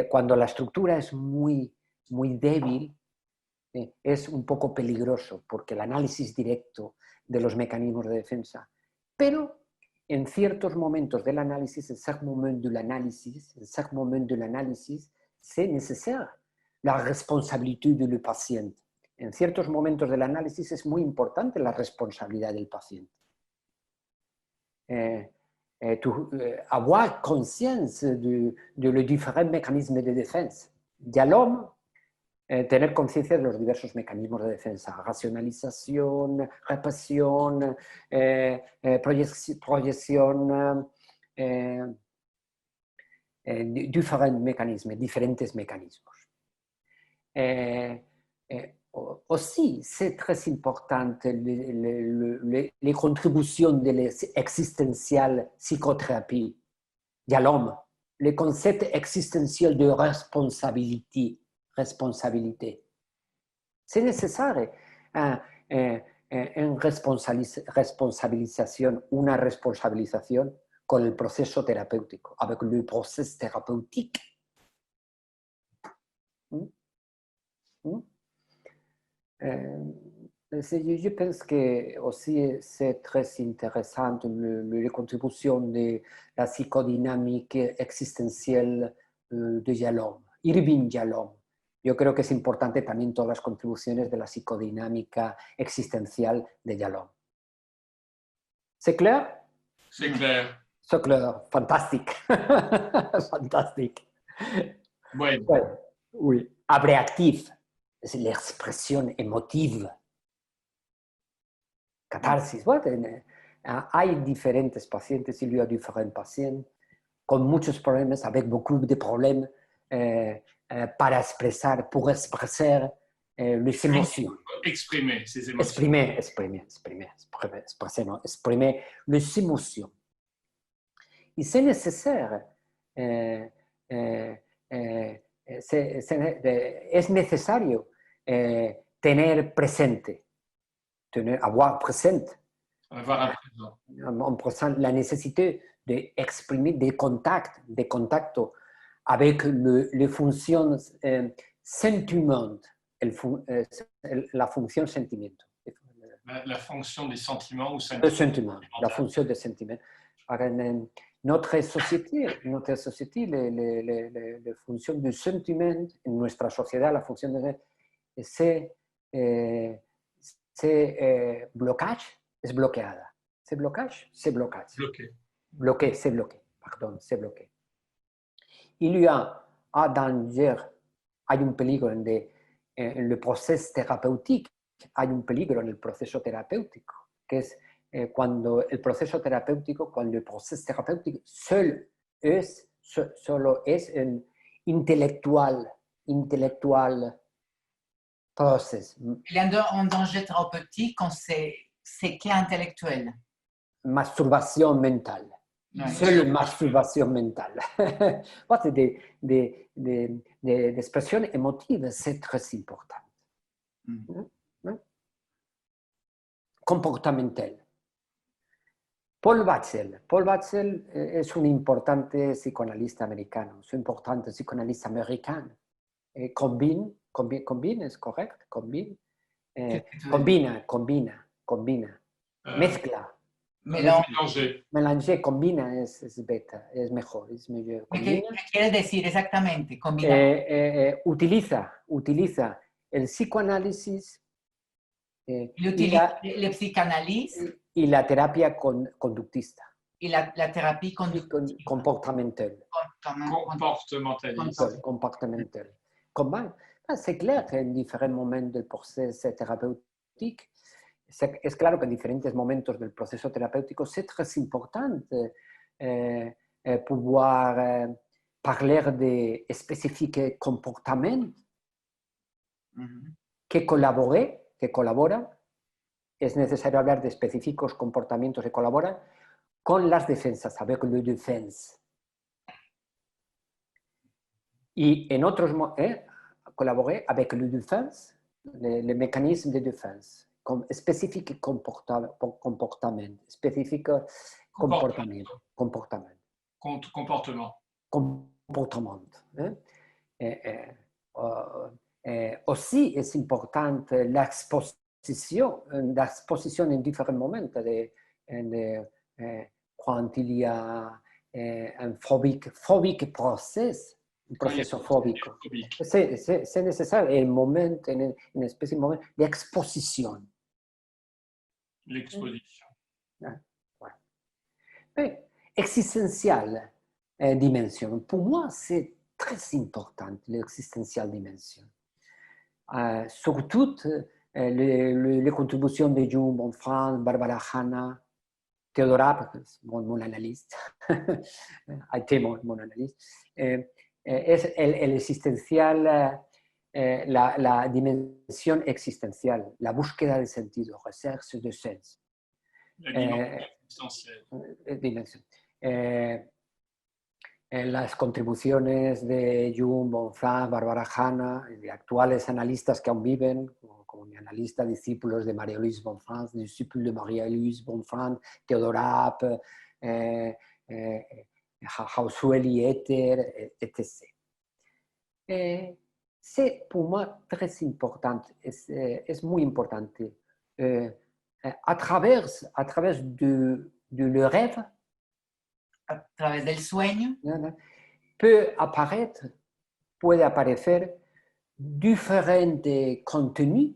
Cuando la estructura es muy débil, es un poco peligroso, porque el análisis directo de los mecanismos de defensa. Pero en ciertos momentos del análisis, en chaque moment de l'analysis, c'est nécessaire la responsabilité du patient. En ciertos momentos del análisis es muy importante la responsabilidad del paciente. Avoir conscience de los diferentes mécanismes de defensa. Y al hombre, tener conciencia de los diversos mecanismos de defensa, racionalización, represión, proyección, diferentes mecanismos. Aussi, c'est très important les contributions de l'existentielle psychothérapie de l'homme, le concept existentiel de responsabilité. C'est nécessaire une responsabilisation con el proceso terapéutico, avec le processus thérapeutique. Je pense que aussi c'est très intéressant la contribution de la psychodynamique existentielle de Yalom, Irving Yalom. Yo creo que es importante también todas las contribuciones de la psicodinámica existencial de Yalom. C'est clair? C'est clair. C'est clair, fantastique. Fantastique. Bueno. Oui. Abreactif, es l'expression émotive. Catarsis. Bueno, hay diferentes pacientes, il y a différents patients con muchos problemas, avec beaucoup de problèmes para expresar, pour expresar les émotions. Exprimer ses émotions. Exprimer les émotions. Et c'est nécessaire, es necesario tener presente, avoir présent, la nécessité d'exprimer des contacts, avec les fonctions sentiment, la fonction sentiment. La fonction des sentiments ou sentiments. La fonction des sentiments. Notre société, la fonction du sentiment, en nuestra sociedad, la fonction de c'est blocage, es bloqueada. C'est blocage, c'est blocage. Bloqué, c'est bloqué. Pardon, c'est bloqué. Il y a un danger, hay un peligro en le proceso terapéutique, hay un peligro en el proceso terapéutico, que es cuando el proceso terapéutico, cuando el proceso terapéutico solo es un intelectual process. Il y a un danger thérapeutique quand c'est qu'intellectuel. Masturbation mentale. Ouais. Seule masturbation mentale. Des expressions émotives, c'est très important. Comportamental. Paul Batzel es un importante psicoanalista americano, es un importante psicoanalista americano. Combine, ¿es correcto? Combina. Mezcla. Mélanger, combina, es beta, es mejor, es mejor. ¿Qué quiere decir exactamente? Combina. Utiliza el psicoanálisis el psicoanálisis y la terapia conductista. Y la terapia comportamental. C'est clair qu'en différents moments del proceso terapéutique, es claro que en diferentes momentos del proceso terapéutico c'est très important pouvoir parler de spécifiques comportements que colaboran. Es necesario hablar de específicos comportamientos que colaboran con las defensas, avec le défense. Y en otros collaborer avec le défense, les mécanismes de défense, comme spécifique comportement, spécifique comportement. Hein? Aussi, est importante l'exposition en différents moments quand il y a un phobique process, un processus phobique. C'est nécessaire un moment, une espèce de moment d'exposition. L'exposition. Voilà. Mais existentielle dimension. Pour moi, c'est très important, l'existentielle dimension. Surtout les contributions de Jung, Bonfranc, Barbara Hanna, Theodora, mon analyste, a été mon analyste, es el existencial, la dimensión existencial, la búsqueda de sentido, recherche de sens. La dimension existentielle. Las contribuciones de Jung, Bonfranc, Barbara Hanna, de actuales analistas que aún viven, como mi analista, discípulos de Marie-Louise Bonfranc, discípulos de Marie-Louise Bonfranc, Theodora App, Hausueli Ether, etc. C'est pour moi très important, es muy importante. A través de le rêve, a través del sueño, puede aparecer diferentes contenidos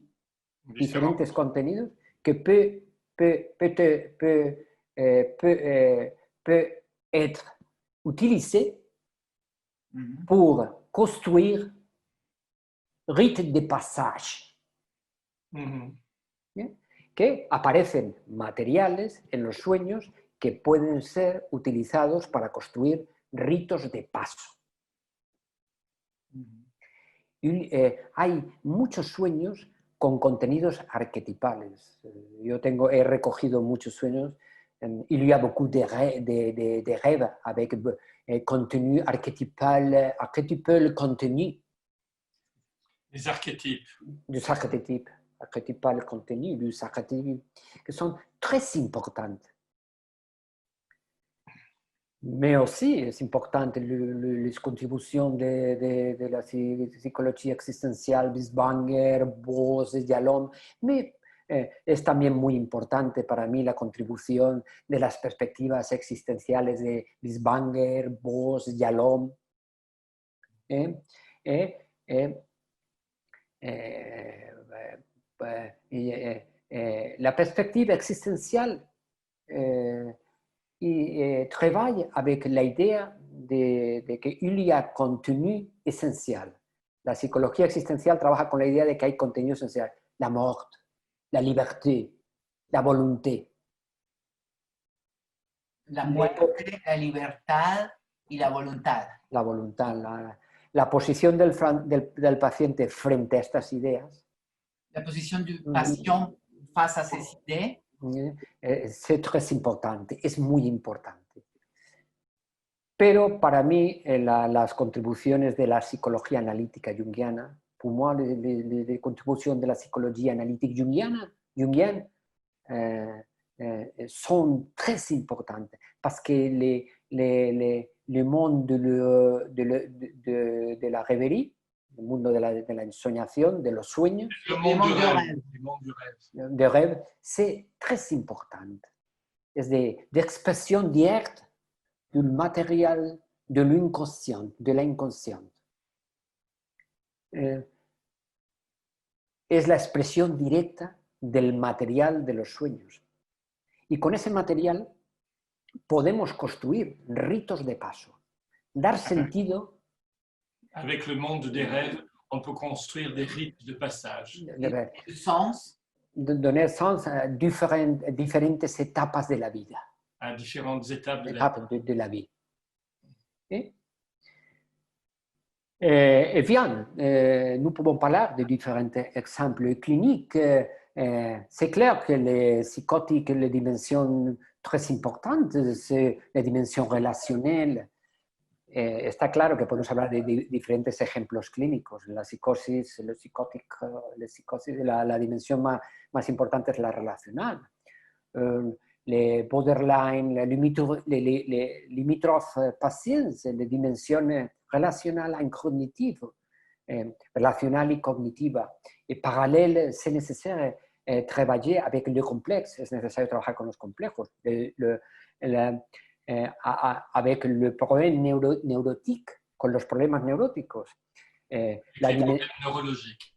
que peut être utilisés pour construire rites de passage. Que aparecen materiales en los sueños que pueden ser utilizados para construir ritos de paso. Hay muchos sueños con contenidos arquetipales. He recogido muchos sueños. Il y a beaucoup de rêves avec contenu archétypal contenu. Les archétypes. Des archétypes. Archétypal contenu, des archétypes qui sont très importants. Mais aussi, c'est important les contributions de la psychologie existencial, Biesbanger, Boos, Yalom, mais es también muy importante para mí la contribución de las perspectivas existenciales de Biesbanger, Boos, Yalom. La perspective existenciale travaille avec l'idée de qu'il y a contenu essentiel. La psicología existencial trabaja con la idea de que hay contenido esencial. La mort, la liberté, la volonté. La muerte, la libertad y la voluntad. La voluntad, la posición del paciente frente a estas ideas. La posición del paciente face a ces idées. C'est très important, es muy importante. Pero para mí, las contribuciones de la psicología analítica junguiana, pour moi, les contributions de la psychologie analytique jungienne sont très importantes parce que le monde de la rêverie, el mundo de la ensoñación, de los sueños, le monde de rêve, c'est très important. Es d'expression directe du matériel de l'inconscient, de l'inconscient. Es la expresión directa del material de los sueños. Y con ese material podemos construir ritos de paso, dar sentido. Avec le monde des rêves, on peut construire des rites de passage. Donner sens à différentes étapes de la vida. À différentes étapes de la vie. Et bien, nous pouvons parler de différents exemples cliniques. C'est clair que les psychotiques, les dimensions très importantes, c'est la dimension relationnelle. está claro que podemos hablar de diferentes ejemplos clínicos. En la psicosis, la dimensión más importante es la relacional. Les borderline, les limitrophes patients, les dimensions relationnelles et cognitives, relationnelle et cognitive. Et parallèle, c'est nécessaire travailler avec le complexe, es necesario trabajar con los complejos. Avec le problème neurotique, con los problemas neuróticos. Neurologique.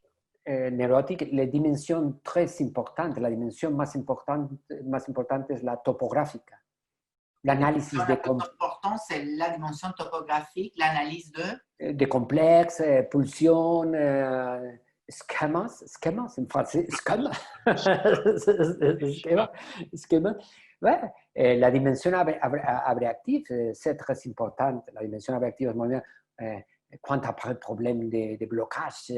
Neurotique, la dimensión très importante, la dimensión más importante es la topográfica. L'analyse de... important, c'est la dimension topographique, l'analyse de complexes, pulsions, schémas en français, schéma. Ouais, la dimension abréactive, c'est très importante. La dimension abréactive, quand après le problème de blocage,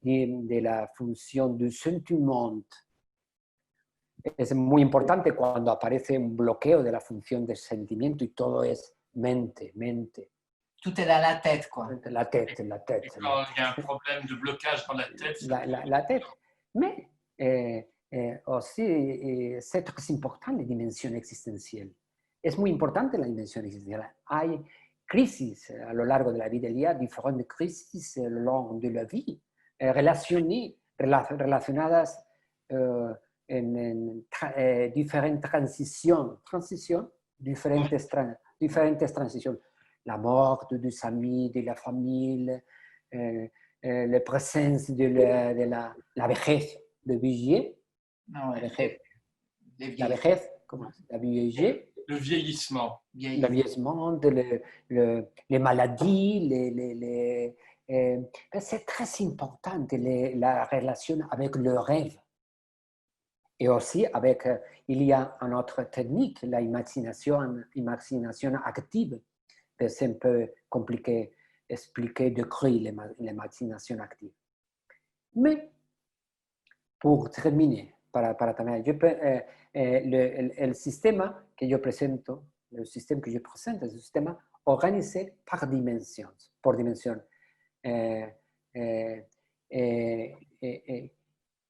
de la función du sentiment. Es muy importante cuando aparece un bloqueo de la función del sentimiento y todo es mente. Tout est dans la tête, quoi. La tête. Et quand il y a un problème de blocage dans la tête. La tête. Mais aussi, c'est très important la dimension existentielle. Es muy importante la dimensión existencial. Hay crisis a lo largo de la vida. Il y a différentes crises a lo largo de la vie relacionadas en diferentes transiciones, diferentes transiciones. La mort des amis, de la familia, la presencia de la vejez, de vieillir. No, la vejez, comment la vieillir. Le vieillissement. Le vieillissement, les maladies, c'est très important la relation avec le rêve. Et aussi, il y a une autre technique, la imagination active. C'est un peu compliqué d'expliquer, décrire l'imagination active. Mais, pour terminer, para terminer, el sistema que yo presento, es un sistema organisé por dimensión.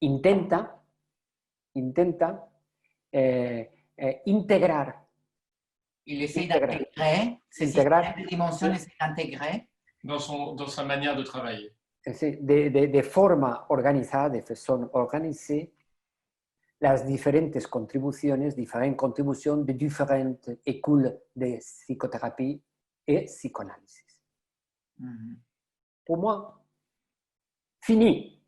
Intenta integrar. Il essaie d'intégrer ces systèmes de dimensions, essaie d'intégrer dans sa manière de travailler. De forma organizada, de façon organisée, las diferentes contribuciones de diferentes écoles de psicothérapie et psychanalyse. Pour moi, fini.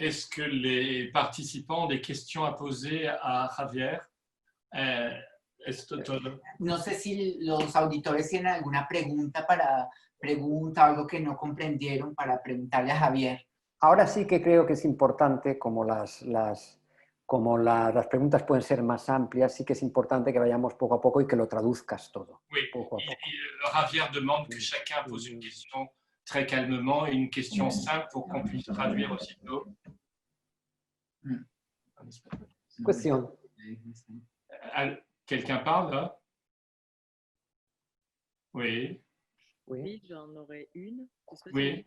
Est-ce que les participants ont des questions à poser à Javier? No sé si los auditores tienen alguna pregunta o algo que no comprendieron para preguntarle a Javier. Ahora sí que creo que es importante, como las preguntas pueden ser más amplias, sí que es importante que vayamos poco a poco y que lo traduzcas todo. Oui, poco a poco. Javier demande que chacun pose une question très calmement et une question simple pour qu'on puisse traduire aussitôt. Question. Quelqu'un parle là? Oui. Oui, j'en aurais une. Oui.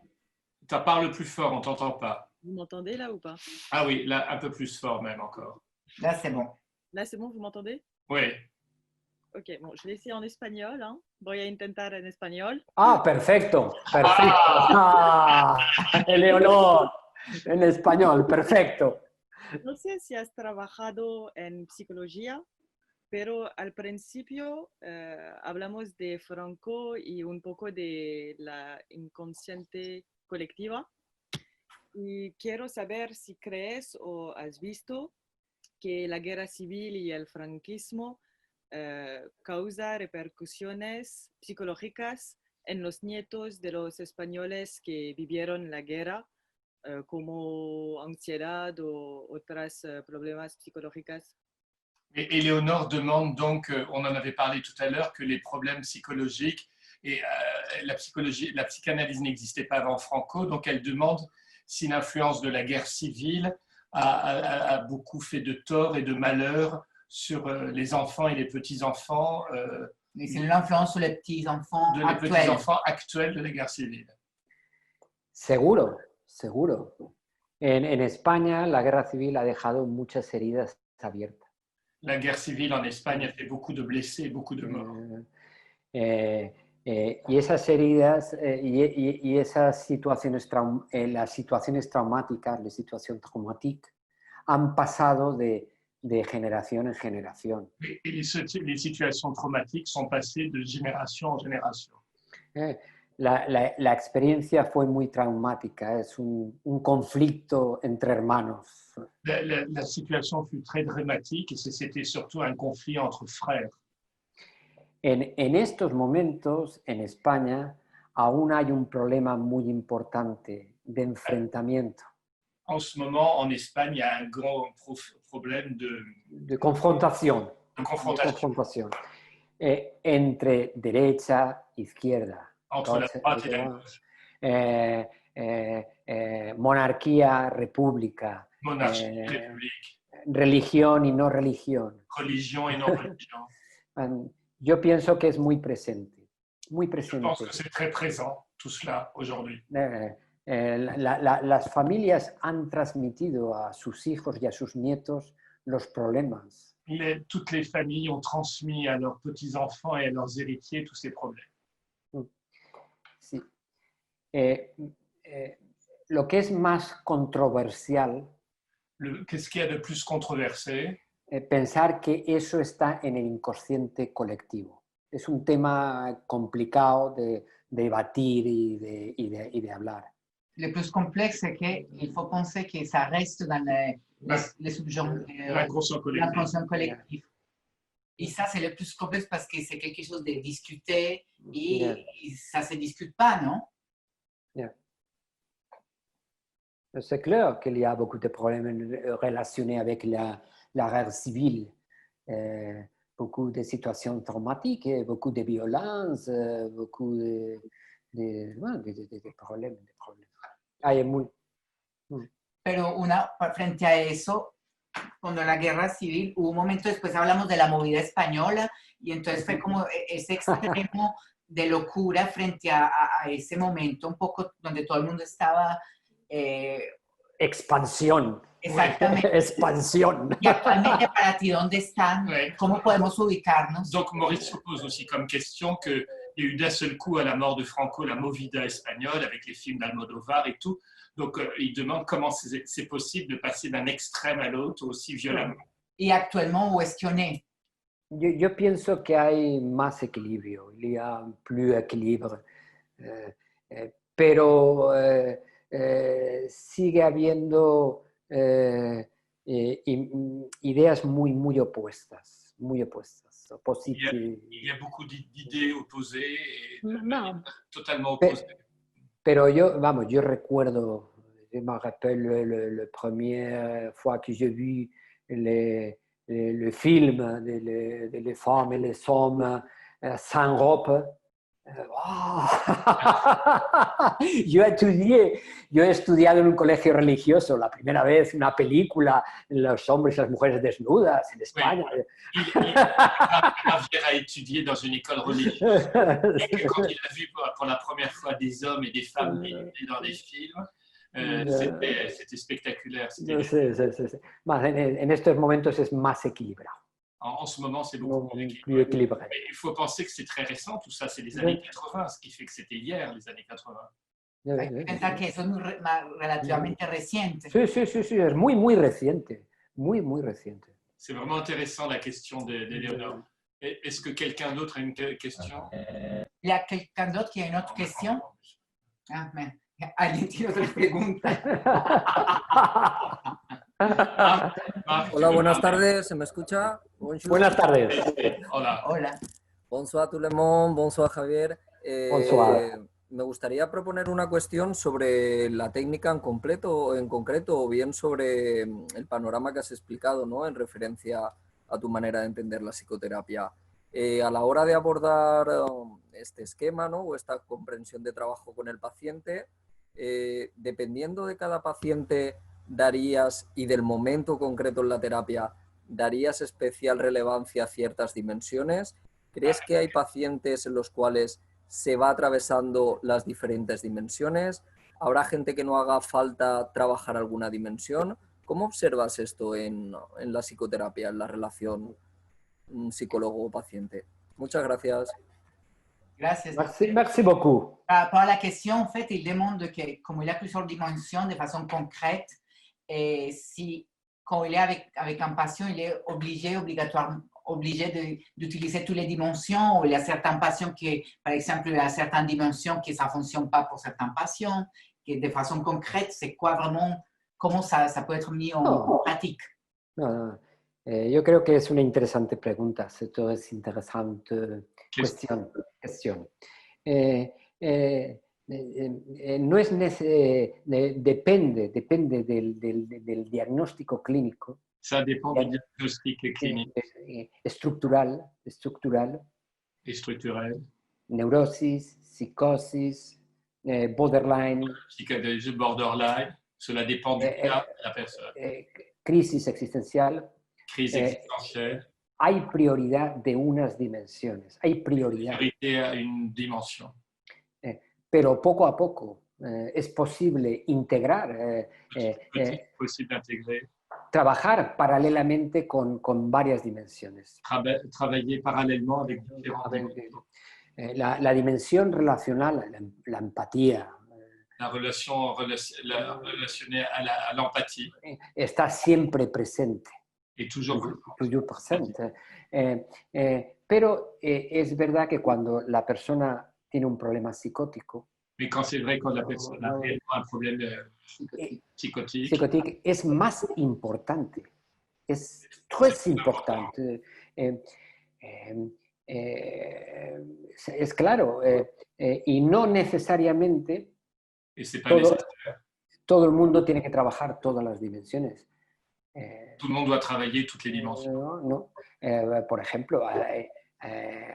Tu parles plus fort, on ne t'entend pas. Vous m'entendez là ou pas? Ah oui, là, un peu plus fort même encore. Là, c'est bon. Là, c'est bon, vous m'entendez? Oui. Ok, bon, je vais essayer en espagnol. Hein. Voy a intentar en español. Ah, perfecto. Ah, Eleonor, en español, perfecto. No sé si has trabajado en psicología, pero al principio hablamos de Franco y un poco de la inconsciente colectiva. Y quiero saber si crees o has visto que la guerra civil y el franquismo causa repercusiones psicológicas en los nietos de los españoles que vivieron la guerra, como ansiedad o otros problemas psicológicos. Et Éléonore demande donc, on en avait parlé tout à l'heure, que les problèmes psychologiques et la psychanalyse n'existait pas avant Franco, donc elle demande si l'influence de la guerre civile a beaucoup fait de tort et de malheur sur les enfants et les petits-enfants, Dice l'influence sur les petits-enfants les actuels. petits-enfants actuels de la guerre civile. Seguro, seguro. En España la guerra civil ha dejado muchas heridas abiertas. La guerre civile en Espagne a fait beaucoup de blessés, beaucoup de morts. Y esas heridas y esas situaciones, las situaciones traumáticas, les situations traumatiques, han pasado de generación en generación. Et les situations traumatiques sont passées de génération en génération. La experiencia fue muy traumática, es un conflicto entre hermanos. La situation fut très dramatique et c'était surtout un conflit entre frères. En estos momentos, en España, aún hay un problema muy importante de enfrentamiento. En ce moment, en Espagne, il y a un grand problème de confrontación. De confrontation. Entre derecha e izquierda. Entre la droite et la gauche. Monarquía, república. Monarchie, république. Religión y no religión. Religion et non religion. Yo pienso que es muy presente. Muy presente. Je pense que c'est très présent, tout cela, aujourd'hui. Las familias han transmitido a sus hijos y a sus nietos los problemas. Toutes les familles ont transmis à leurs petits-enfants et à leurs héritiers tous ces problèmes. Sí. Lo que es más controversial Qu'est-ce qu'il y a de plus controversé? Pensar que eso está en el inconsciente colectivo. Es un tema complicado de debatir y de hablar. Le plus complexe, c'est qu'il faut penser que ça reste dans L'inconscient collectif. Et ça, c'est le plus complexe parce que c'est quelque chose de discuté et ça ne se discute pas, non? C'est clair qu'il y a beaucoup de problèmes relationnés avec la guerre civile. Beaucoup de situations traumatiques, beaucoup de violences, beaucoup de problèmes. Pero frente a eso, cuando la guerra civil, hubo un momento después, hablamos de la movida española, y entonces fue como ese extremo de locura frente a ese momento, un poco donde todo el mundo estaba... Expansión. Exactamente. Expansión. Y actualmente, para ti, ¿dónde están? ¿Cómo podemos ubicarnos? Donc, Maurice se pose aussi comme question qu'il y a eu d'un seul coup, à la mort de Franco, la movida espagnole avec les films d'Almodovar et tout. Donc, il demande comment c'est possible de passer d'un extrême à l'autre aussi violemment. Y actuellement, où est-ce qu'on est? Yo pienso que hay más equilibrio, il y a plus équilibre, pero sigue habiendo ideas muy opuestas, muy opuestas. Il y a beaucoup d'idées opposées et totalement Pero, opposées. Pero yo recuerdo, je me rappelle la première fois que j'ai vu le film de les femmes et les hommes sans robe. Yo he estudiado en un colegio religioso la primera vez una película, los hombres y las mujeres desnudas en España. Javier a étudié dans une école religieuse. Et quand il a vu pour la première fois des hommes et des femmes nus dans des films, c'était spectaculaire. En estos momentos es más equilibrado. En ce moment, c'est beaucoup plus équilibré. Mais il faut penser que c'est très récent, tout ça, c'est les années 80, ce qui fait que c'était hier, les années 80. Hay que pensar que eso es relativamente reciente. Sí, es muy reciente, muy reciente. C'est vraiment intéressant la question d'Éléonore. Est-ce que quelqu'un d'autre a une question? ¿Y a quelqu'un d'autre qui a une autre question? Alguien tiene otra pregunta. Hola, buenas tardes, ¿se me escucha? Bonjour. Buenas tardes. Hola. Bonsoir tout le monde, bonsoir Javier. Bonsoir. Me gustaría proponer una cuestión sobre la técnica en concreto o bien sobre el panorama que has explicado, ¿no? En referencia a tu manera de entender la psicoterapia. A la hora de abordar este esquema, ¿no? O esta comprensión de trabajo con el paciente, dependiendo de cada paciente, darías, y del momento concreto en la terapia, darías especial relevancia a ciertas dimensiones? ¿Crees que hay pacientes en los cuales se va atravesando las diferentes dimensiones? ¿Habrá gente que no haga falta trabajar alguna dimensión? ¿Cómo observas esto en la psicoterapia, en la relación psicólogo-paciente? Muchas gracias. Gracias. Merci beaucoup. Par rapport à la question, en fait, il demande que, comme il a plusieurs dimensions de façon concrète, et si, quand il est avec un patient, il est obligé d'utiliser toutes les dimensions, ou il y a certains patients qui, par exemple, il y a certaines dimensions que ça ne fonctionne pas pour certains patients, que de façon concrète, c'est quoi vraiment, comment ça peut être mis en pratique? No, no. Yo creo que es una interesante pregunta, esto es interesante cuestión. No es depende del diagnóstico clínico. Ça dépend du diagnostic clinique Estructural et structurel. Neurosis, psicosis, borderline. Psychologie borderline, cela dépend du cas de la personne. Crisis existencial. Crise existentielle. Hay prioridad de unas dimensiones, hay prioridad. Priorité à une dimension. Pero poco a poco es posible integrar, Possible d'intégrer. trabajar paralelamente con varias dimensiones. Travailler parallèlement avec différentes dimensions. La dimensión relacional, la empatía. La relation relationnée à l'empathie. Está siempre presente. Et toujours presente. Pero es verdad que cuando la persona tiene un problema psicótico, mais quand c'est vrai quand la personne a réellement un problème psychotique, es más importante, es très importante. Es claro, y no necesariamente et c'est pas nécessaire. Todo el mundo tiene que trabajar todas las dimensiones. Tout le monde doit travailler toutes les dimensions. No. Por ejemplo,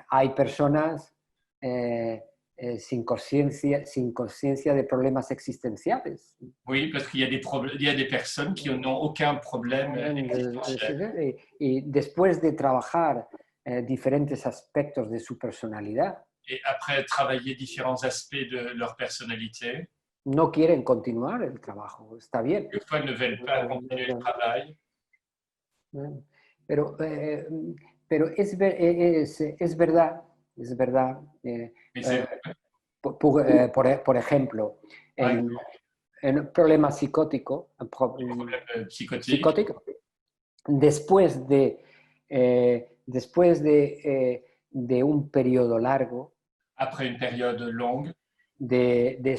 hay personas sin conciencia de problemas existenciales. Oui, parce qu'il y a des personnes qui n'ont aucun problème existentiel. Y después de trabajar diferentes aspectos de su personalidad, Et après travailler différents aspects de leur personnalité, no quieren continuar el trabajo. Está bien. quelquefois ne veulent pas continuer le travail. Pero es verdad. Por ejemplo, en un problema psicótico, psicótico, después de un periodo largo, Après une période longue, de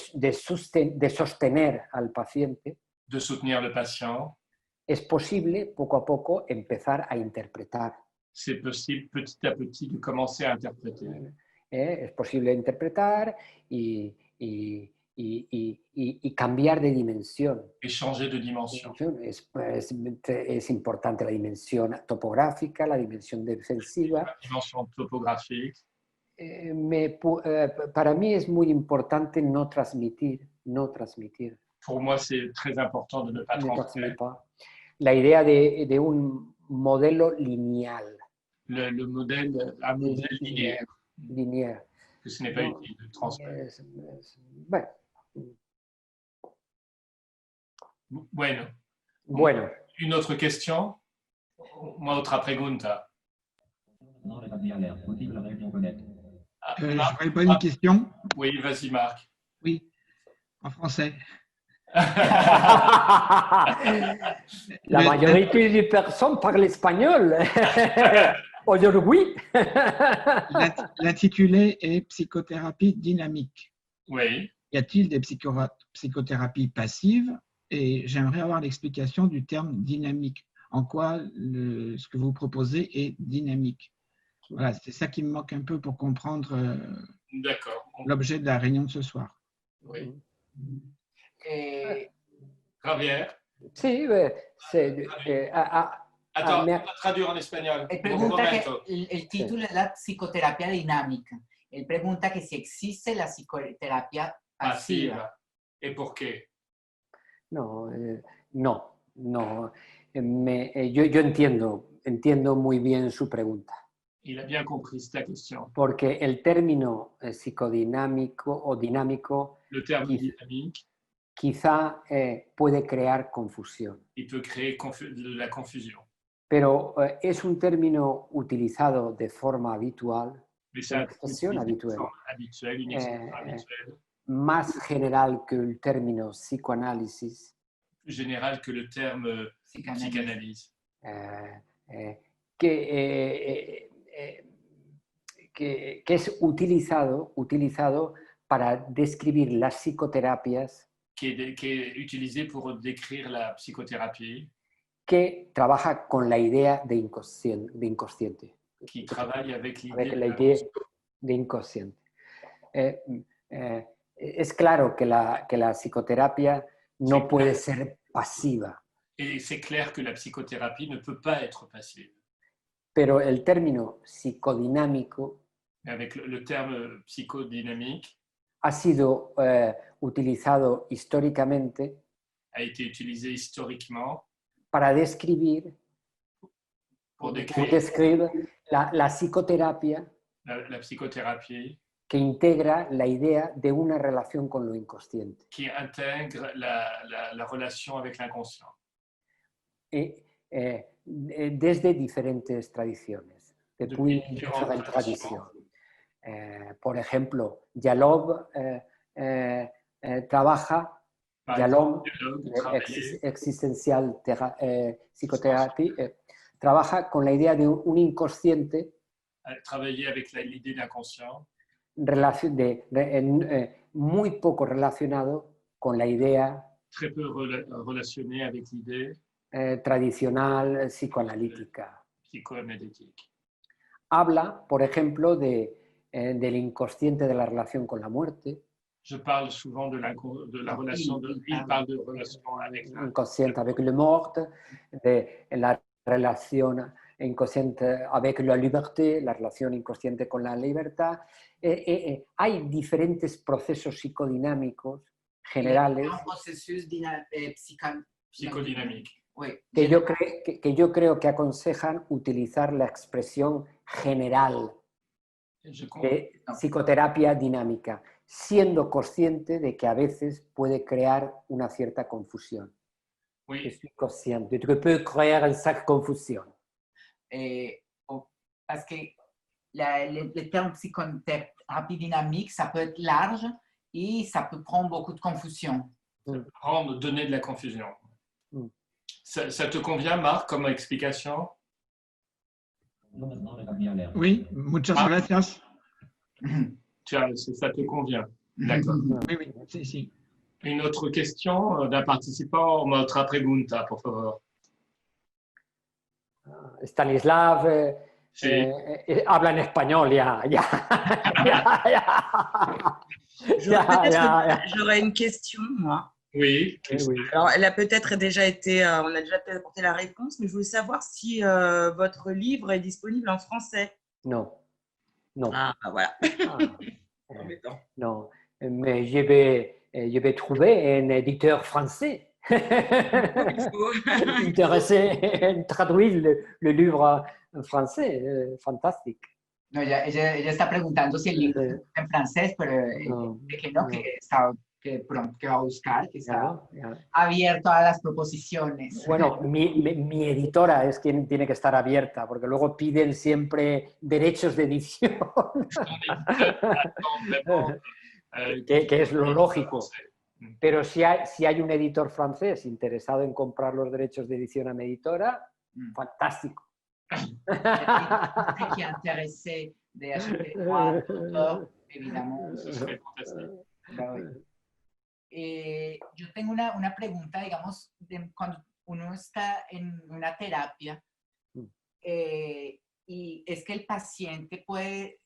sostener al paciente, de soutenir le patient, es posible poco a poco empezar a interpretar. c'est possible petit à petit de commencer à interpréter. Es posible interpretar y cambiar de dimensión. Et changer de dimension. Es importante la dimensión topográfica, la dimensión defensiva. La dimension topographique. Para mí es muy importante no transmitir. Pour moi, c'est très important de ne pas transmettre. La idea de un modelo lineal. Le modèle, un modèle linéaire. Que ce n'est pas utile de transmettre. Bueno. Une autre question? Uma outra pergunta? J'aurais pas une question. Oui, vas-y Marc. Oui, en français. La majorité des personnes parlent espagnol. Aujourd'hui. L'intitulé est psychothérapie dynamique. Oui. Y a-t-il des psychothérapies passives? Et j'aimerais avoir l'explication du terme dynamique. En quoi ce que vous proposez est dynamique? Voilà, c'est ça qui me manque un peu pour comprendre l'objet de la réunion de ce soir. Oui. Javier. Sí, Attends, on va traduire en espagnol. El título es la psicoterapia dinámica. Él pregunta que si existe la psicoterapia pasiva. ¿Y por qué? No, no, no. Yo entiendo muy bien su pregunta. Il a bien compris ta question. Porque el término psicodinámico o dinámico Le terme Qui- dynamique, quizá puede crear confusión, il peut créer de la confusion. pero es un término utilizado de forma habitual, Mais una ça expresión habitual, habituelle, une expression habituelle, más general que el término psicoanálisis, plus générale que le terme psychanalyse, eh, eh, que, que es utilizado para describir las psicoterapias qui est utilisé pour décrire la psychothérapie, que trabaja con la idea de inconsciente. qui travaille avec Avec la l'idée idea de inconsciente. Es claro que la psicoterapia no puede ser pasiva, et c'est clair que la psychothérapie ne peut pas être passive. pero el término psicodinámico Mais avec le terme psychodynamique ha sido utilizado históricamente a été utilisé historiquement para describir pour ou décrire describe la psicoterapia la psychothérapie que integra la idea de una relación con lo inconsciente. qui intègre la relation avec l'inconscient. Desde diferentes tradiciones, depuis différentes différentes traditions. Por ejemplo, Yalom trabaja, Par Yalom, exemple, travailler existencial psicoterapia, trabaja con la idea de un inconsciente travailler avec l'idée d'inconscient muy poco relacionado con la idea très peu relationné avec l'idée tradicional psicoanalítica. psychoanalytique. Habla, por ejemplo, del inconsciente de la relación con la muerte, Je parle souvent de la relation, il parle de relation avec inconsciente avec le mort, de la relación inconsciente avec la liberté, la relación inconsciente con la libertad. Hay diferentes procesos psicodinámicos generales Un processus psychodynamique. Oui. que yo creo que aconsejan utilizar la expresión general Je de psicoterapia dinámica, siendo consciente de que a veces puede crear una cierta confusión. Oui, Je suis conscient de que peut créer une certaine confusion. Parce que le terme psychothérapie dynamique, ça peut être large et ça peut prendre beaucoup de confusion. donner de la confusion. Mm. Ça te convient, Marc, comme explication? Oui, muchas gracias. Ça te convient. D'accord. Oui, sí, sí. Une autre question d'un participant, una otra pregunta, por favor. Stanislav Sí. habla en español, ya. J'aurais une question, moi. Oui. Oui. Alors, elle a peut-être déjà été, on a déjà peut-être apporté la réponse, mais je voulais savoir si votre livre est disponible en français. Non. Ah, bah voilà. Ah, non, mais je vais trouver un éditeur français intéressé à traduire le livre en français. Fantastique. No, ella está preguntando si el libro está en francés, pero que no, que pronto que va a buscar, que está abierto a las proposiciones. Bueno, mi editora es quien tiene que estar abierta, porque luego piden siempre derechos de edición, que es lo lógico. Pero si hay un editor francés interesado en comprar los derechos de edición a mi editora, fantástico. Qui est intéressé de acheter droit d'auteur, évidemment. Yo tengo una pregunta, digamos, cuando uno está en una terapia y es que el paciente puede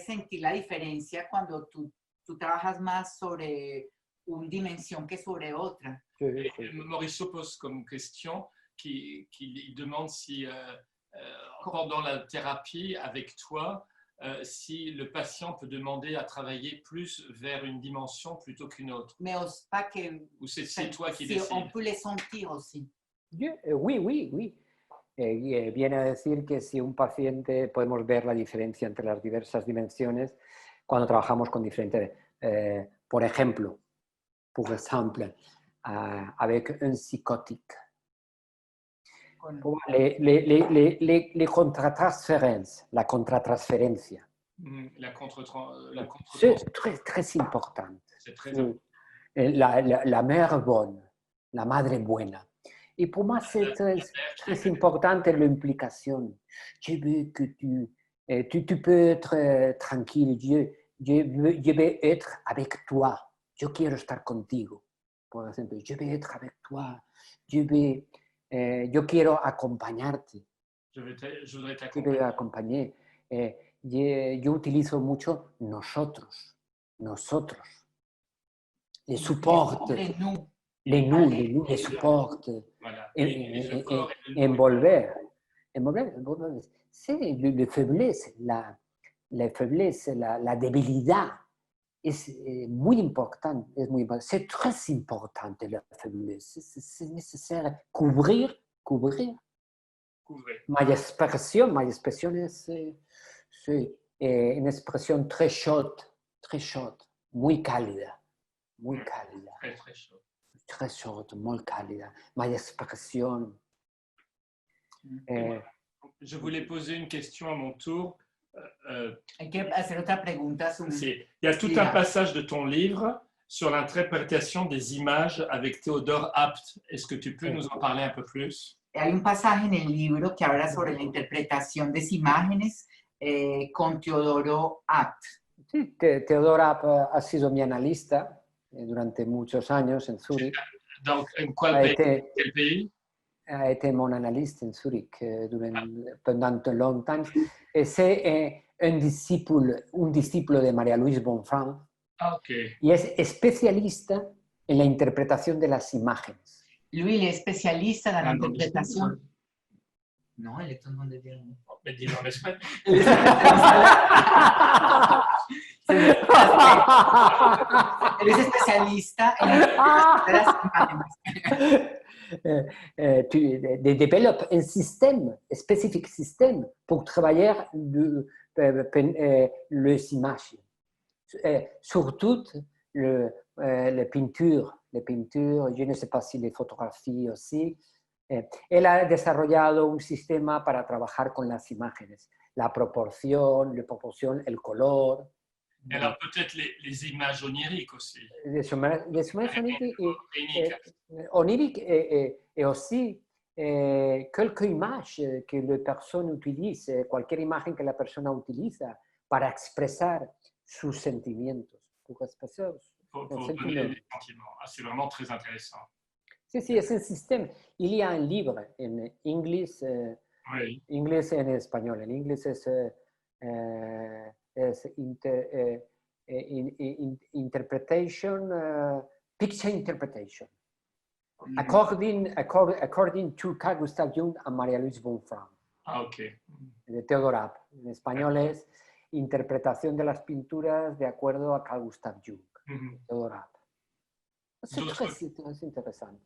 sentir la diferencia cuando tú trabajas más sobre una dimensión que sobre otra. Mauricio pose comme question qu'il demande si pendant la thérapie avec toi, si le patient peut demander à travailler plus vers une dimension plutôt qu'une autre. Mais pas que Ou c'est toi qui si décides? on peut les sentir aussi. Oui, oui, oui. Viene a decir que si un paciente podemos ver la diferencia entre las diversas dimensiones cuando trabajamos con diferentes, por exemple, avec un psychotique. Les contratransferences, la contratransferencia. C'est très, très important. C'est très important. La mère bonne, la madre buena. Et pour moi, c'est très important l'implication. Je veux que tu peux être tranquille. Je vais être avec toi. Yo quiero estar contigo. Por ejemplo, je vais être avec toi. Yo quiero acompañarte. Je voudrais te acompañar. Yo utilizo mucho nosotros. Les supports. Les nous, les supports. Voilà. Envolver. C'est la faiblesse, la faiblesse, la debilidad. Es muy importante, c'est très important la faiblesse. C'est nécessaire couvrir. Ma expresión es una expresión très chaude, muy cálida. Très chaude, muy cálida. Ma expresión. Je voulais poser une question à mon tour. Hay que hacer otra pregunta. Il y a tout un passage de ton livre sur l'interprétation des images avec Théodore Apt. Est-ce que tu peux nous en parler un peu plus? Hay un pasaje en el libro que habla sobre la interpretación de imágenes con Teodoro Apt. Sí, Théodore Apt ha sido mi analista durante muchos años en Zurich. Donc, quel pays? A été mon analyste en Zurich pendant longtemps. Et c'est un discípulo de María Luise Bonfranc. Okay. Y es especialista en la interpretación de las imágenes. Lui es especialista en la interpretación. No, él es donde viene. Me dis-le en espagnol. Él es especialista en la interpretación de las imágenes. Tu développes un système, un spécifique système pour travailler les images. Surtout les peintures, je ne sais pas si les photographies aussi. Él ha desarrollado un sistema para trabajar con las imágenes, la proporción, el color. Et alors peut-être les images oniriques aussi. Les images oniriques et aussi quelques images que la personne utilise, cualquier imagen que la persona utiliza para expresar sus sentimientos. Pour donner des sentiments. Ah, c'est vraiment très intéressant. Sí, es un sistema. Il y a un livre en inglés, oui. Inglés en español. En inglés es interpretation, picture interpretation, according to Carl Gustav Jung and María Luise Bonfranc. Ah, ok. De Théodore Apt. En español es interpretación de las pinturas de acuerdo a Carl Gustav Jung. Théodore Apt. C'est très intéressant.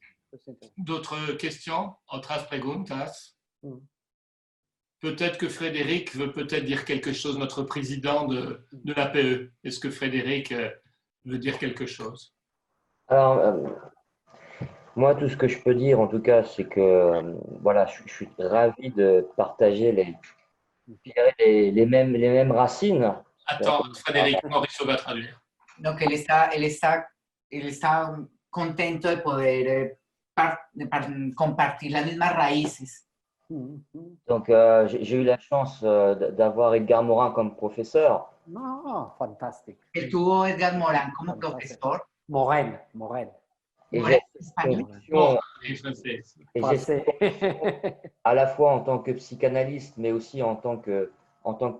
D'autres questions? Otras preguntas? Peut-être que Frédéric veut peut-être dire quelque chose, notre président de l'APE. Est-ce que Frédéric veut dire quelque chose? Alors, moi, tout ce que je peux dire, en tout cas, c'est que voilà, je suis ravi de partager les mêmes racines. Attends, Frédéric, Mauricio va traduire. Donc, él está contento de poder compartir las mismas raíces. Donc, j'ai eu la chance d'avoir Edgar Morin comme professeur. No, fantástico. Él tuvo Edgar Morin como profesor. Morin. Et Morin, j'ai à la fois en tant que psychanalyste, mais aussi en tant que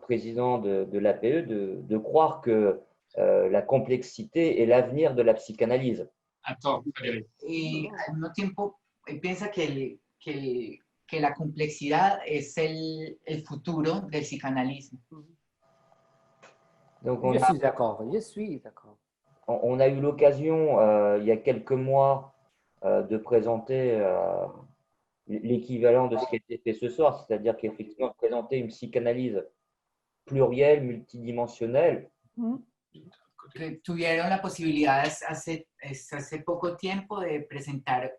président de l'APE, de croire que la complexité est l'avenir de la psychanalyse. Attends, Frédéric. Y al mismo tiempo, él piensa que la complejidad es el futuro del psicanalismo. Donc, Je suis d'accord, je suis d'accord. on a eu l'occasion, il y a quelques mois, de présenter l'équivalent de ce qui a été fait ce soir, c'est-à-dire qu'effectivement, présenter une psychanalyse plurielle, multidimensionnelle. Que tuvieron la posibilidad hace poco tiempo de presentar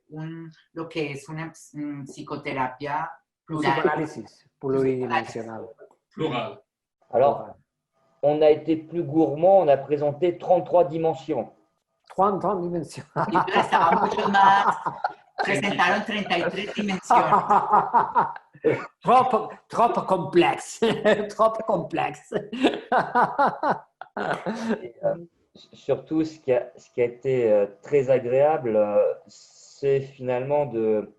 lo que es una psicoterapia plural. Psicoanálisis pluridimensional. Plural. Alors, on a été plus gourmand, on a présenté 33 dimensions. 30 dimensions. Y estaba mucho más, presentaron 33 dimensiones. Trop complexe. Trop complexe. Et, surtout, ce qui a été très agréable, c'est finalement de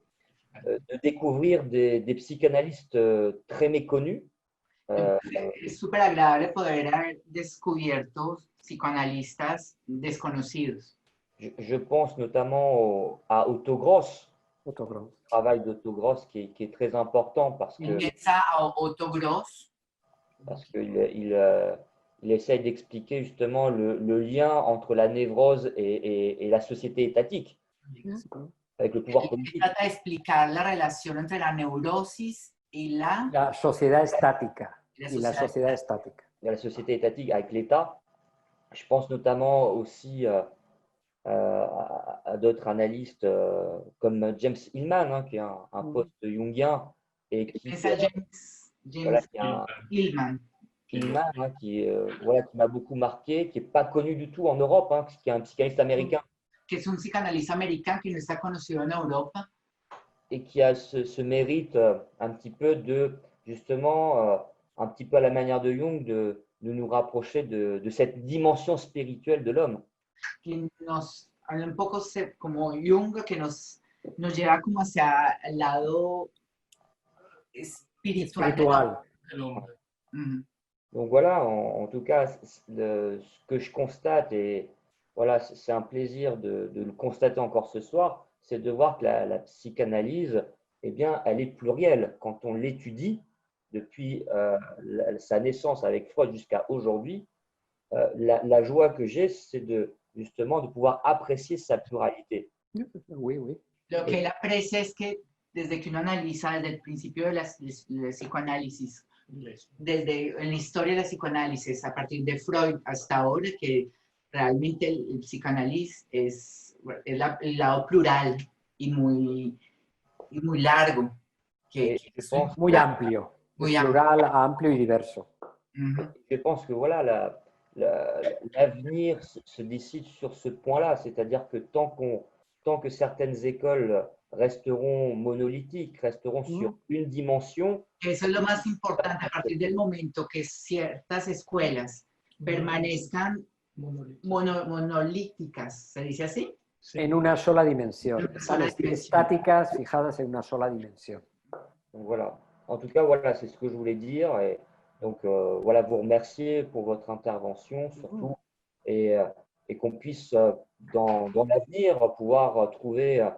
découvrir des psychanalystes très méconnus. Es súper agradable poder haber descubierto psicoanalistas desconocidos. Je pense notamment à Otto Gross, Autographe. le travail d'Otto Gross qui est très important parce Y que piensa a Otto Gross, il essaye d'expliquer justement le lien entre la névrose et la société étatique, avec le pouvoir él politique. trata de explicar la relación entre la neurosis y La sociedad estática. la Y la sociedad estática. De la société étatique avec l'État. Je pense notamment aussi à d'autres analystes comme James Hillman, qui est un post-jungien et qui, Piensa James voilà, qui est un Hillman, Hillman, voilà, qui m'a beaucoup marqué, qui n'est pas connu du tout en Europe, qui est un psychanalyste américain que es un psicanalista americano que no está conocido en Europa et qui a ce mérite un petit peu de, justement, un petit peu à la manière de Jung, de nous rapprocher de cette dimension spirituelle de l'homme. que nos habla un poco como Jung, que nos lleva como hacia el lado espiritual. Espiritual. Ujú. Donc voilà, en tout cas, ce que je constate, et voilà, c'est un plaisir de le constater encore ce soir, c'est de voir que la psychanalyse, eh bien, elle est plurielle. Quand on l'étudie, depuis sa naissance avec Freud jusqu'à aujourd'hui, la joie que j'ai, c'est justement de pouvoir apprécier sa pluralité. Oui, oui. Lo que él aprecia es que desde que uno analiza desde el principio del psicoanálisis, desde en la historia de la psicoanálisis, a partir de Freud hasta ahora, que realmente el psicoanálisis es el lado plural y muy largo. Et je pense, Muy amplio. Muy Plural, amplio y diverso. je pense que voilà, l'avenir se décide sur ce point-là, c'est-à-dire que tant que certaines écoles resteront monolithiques, resteront sur une dimension, Eso es lo más importante, a partir del momento que ciertas escuelas permanezcan monolíticas, ¿se dice así? En una sola dimensión. En una sola Están dimensión. estáticas, fijadas en una sola dimensión. Donc voilà. En tout cas, voilà, c'est ce que je voulais dire. Et donc, voilà, vous remercier pour votre intervention, surtout, et qu'on puisse, dans l'avenir, pouvoir trouver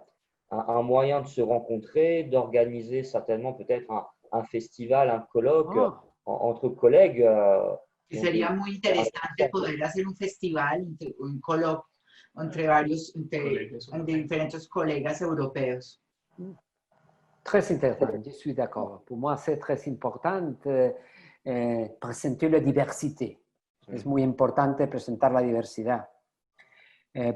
un moyen de se rencontrer, d'organiser certainement peut-être un festival, un colloque entre collègues. Y sería muy interesante poder hacer un festival, un colloque entre varios, entre diferentes colegas europeos. Très intéressant, je suis d'accord. Pour moi, c'est très important présenter la diversité. Es muy importante presentar la diversidad.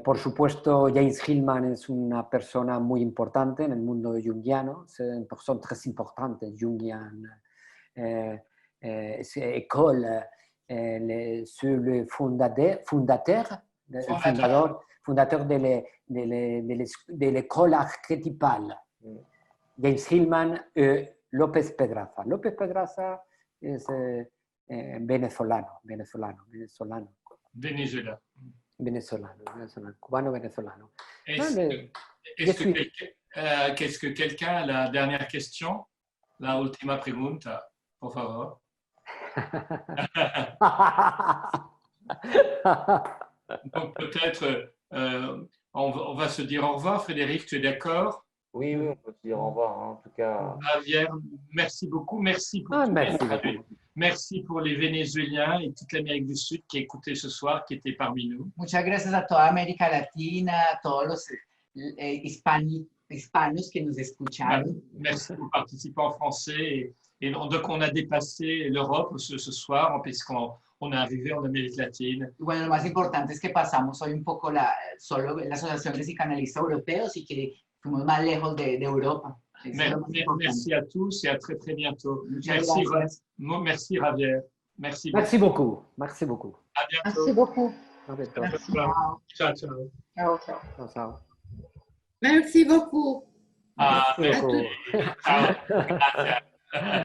Por supuesto, James Hillman es una persona muy importante en el mundo junguiano. C'est une personne très importante junguiana. École, c'est le fondateur de l'école archétypale. James Hillman y López Pedraza. López Pedraza es venezolano, cubano-venezolano. Qu'est-ce que quelqu'un a la dernière question? La última pregunta, por favor. Donc peut-être on va se dire au revoir. Frédéric, tu es d'accord? Oui, on peut se dire au revoir. En tout cas. Javier, merci beaucoup. Merci pour merci. Merci pour les Vénézuéliens et toute l'Amérique du Sud qui écoutaient ce soir, qui étaient parmi nous. Muchas gracias a toda América Latina, a todos los hispanos que nos escucharon. Merci aux participants français. Et donc, on a dépassé l'Europe ce soir, puisqu'on est arrivé en Amérique latine. Y bueno, lo más importante es que pasamos hoy un poco solo la Asociación de Psicanalistas Europeos y que fuimos más lejos de Europa. Merci à tous et à très très bientôt. Muchas gracias. Merci Javier. Merci beaucoup. Merci beaucoup. À bientôt. Merci beaucoup. À bientôt. Merci. Ciao, ciao. Ciao, ciao. Ciao, ciao. Merci beaucoup. Ah, Merci beaucoup. Ciao. Grazie.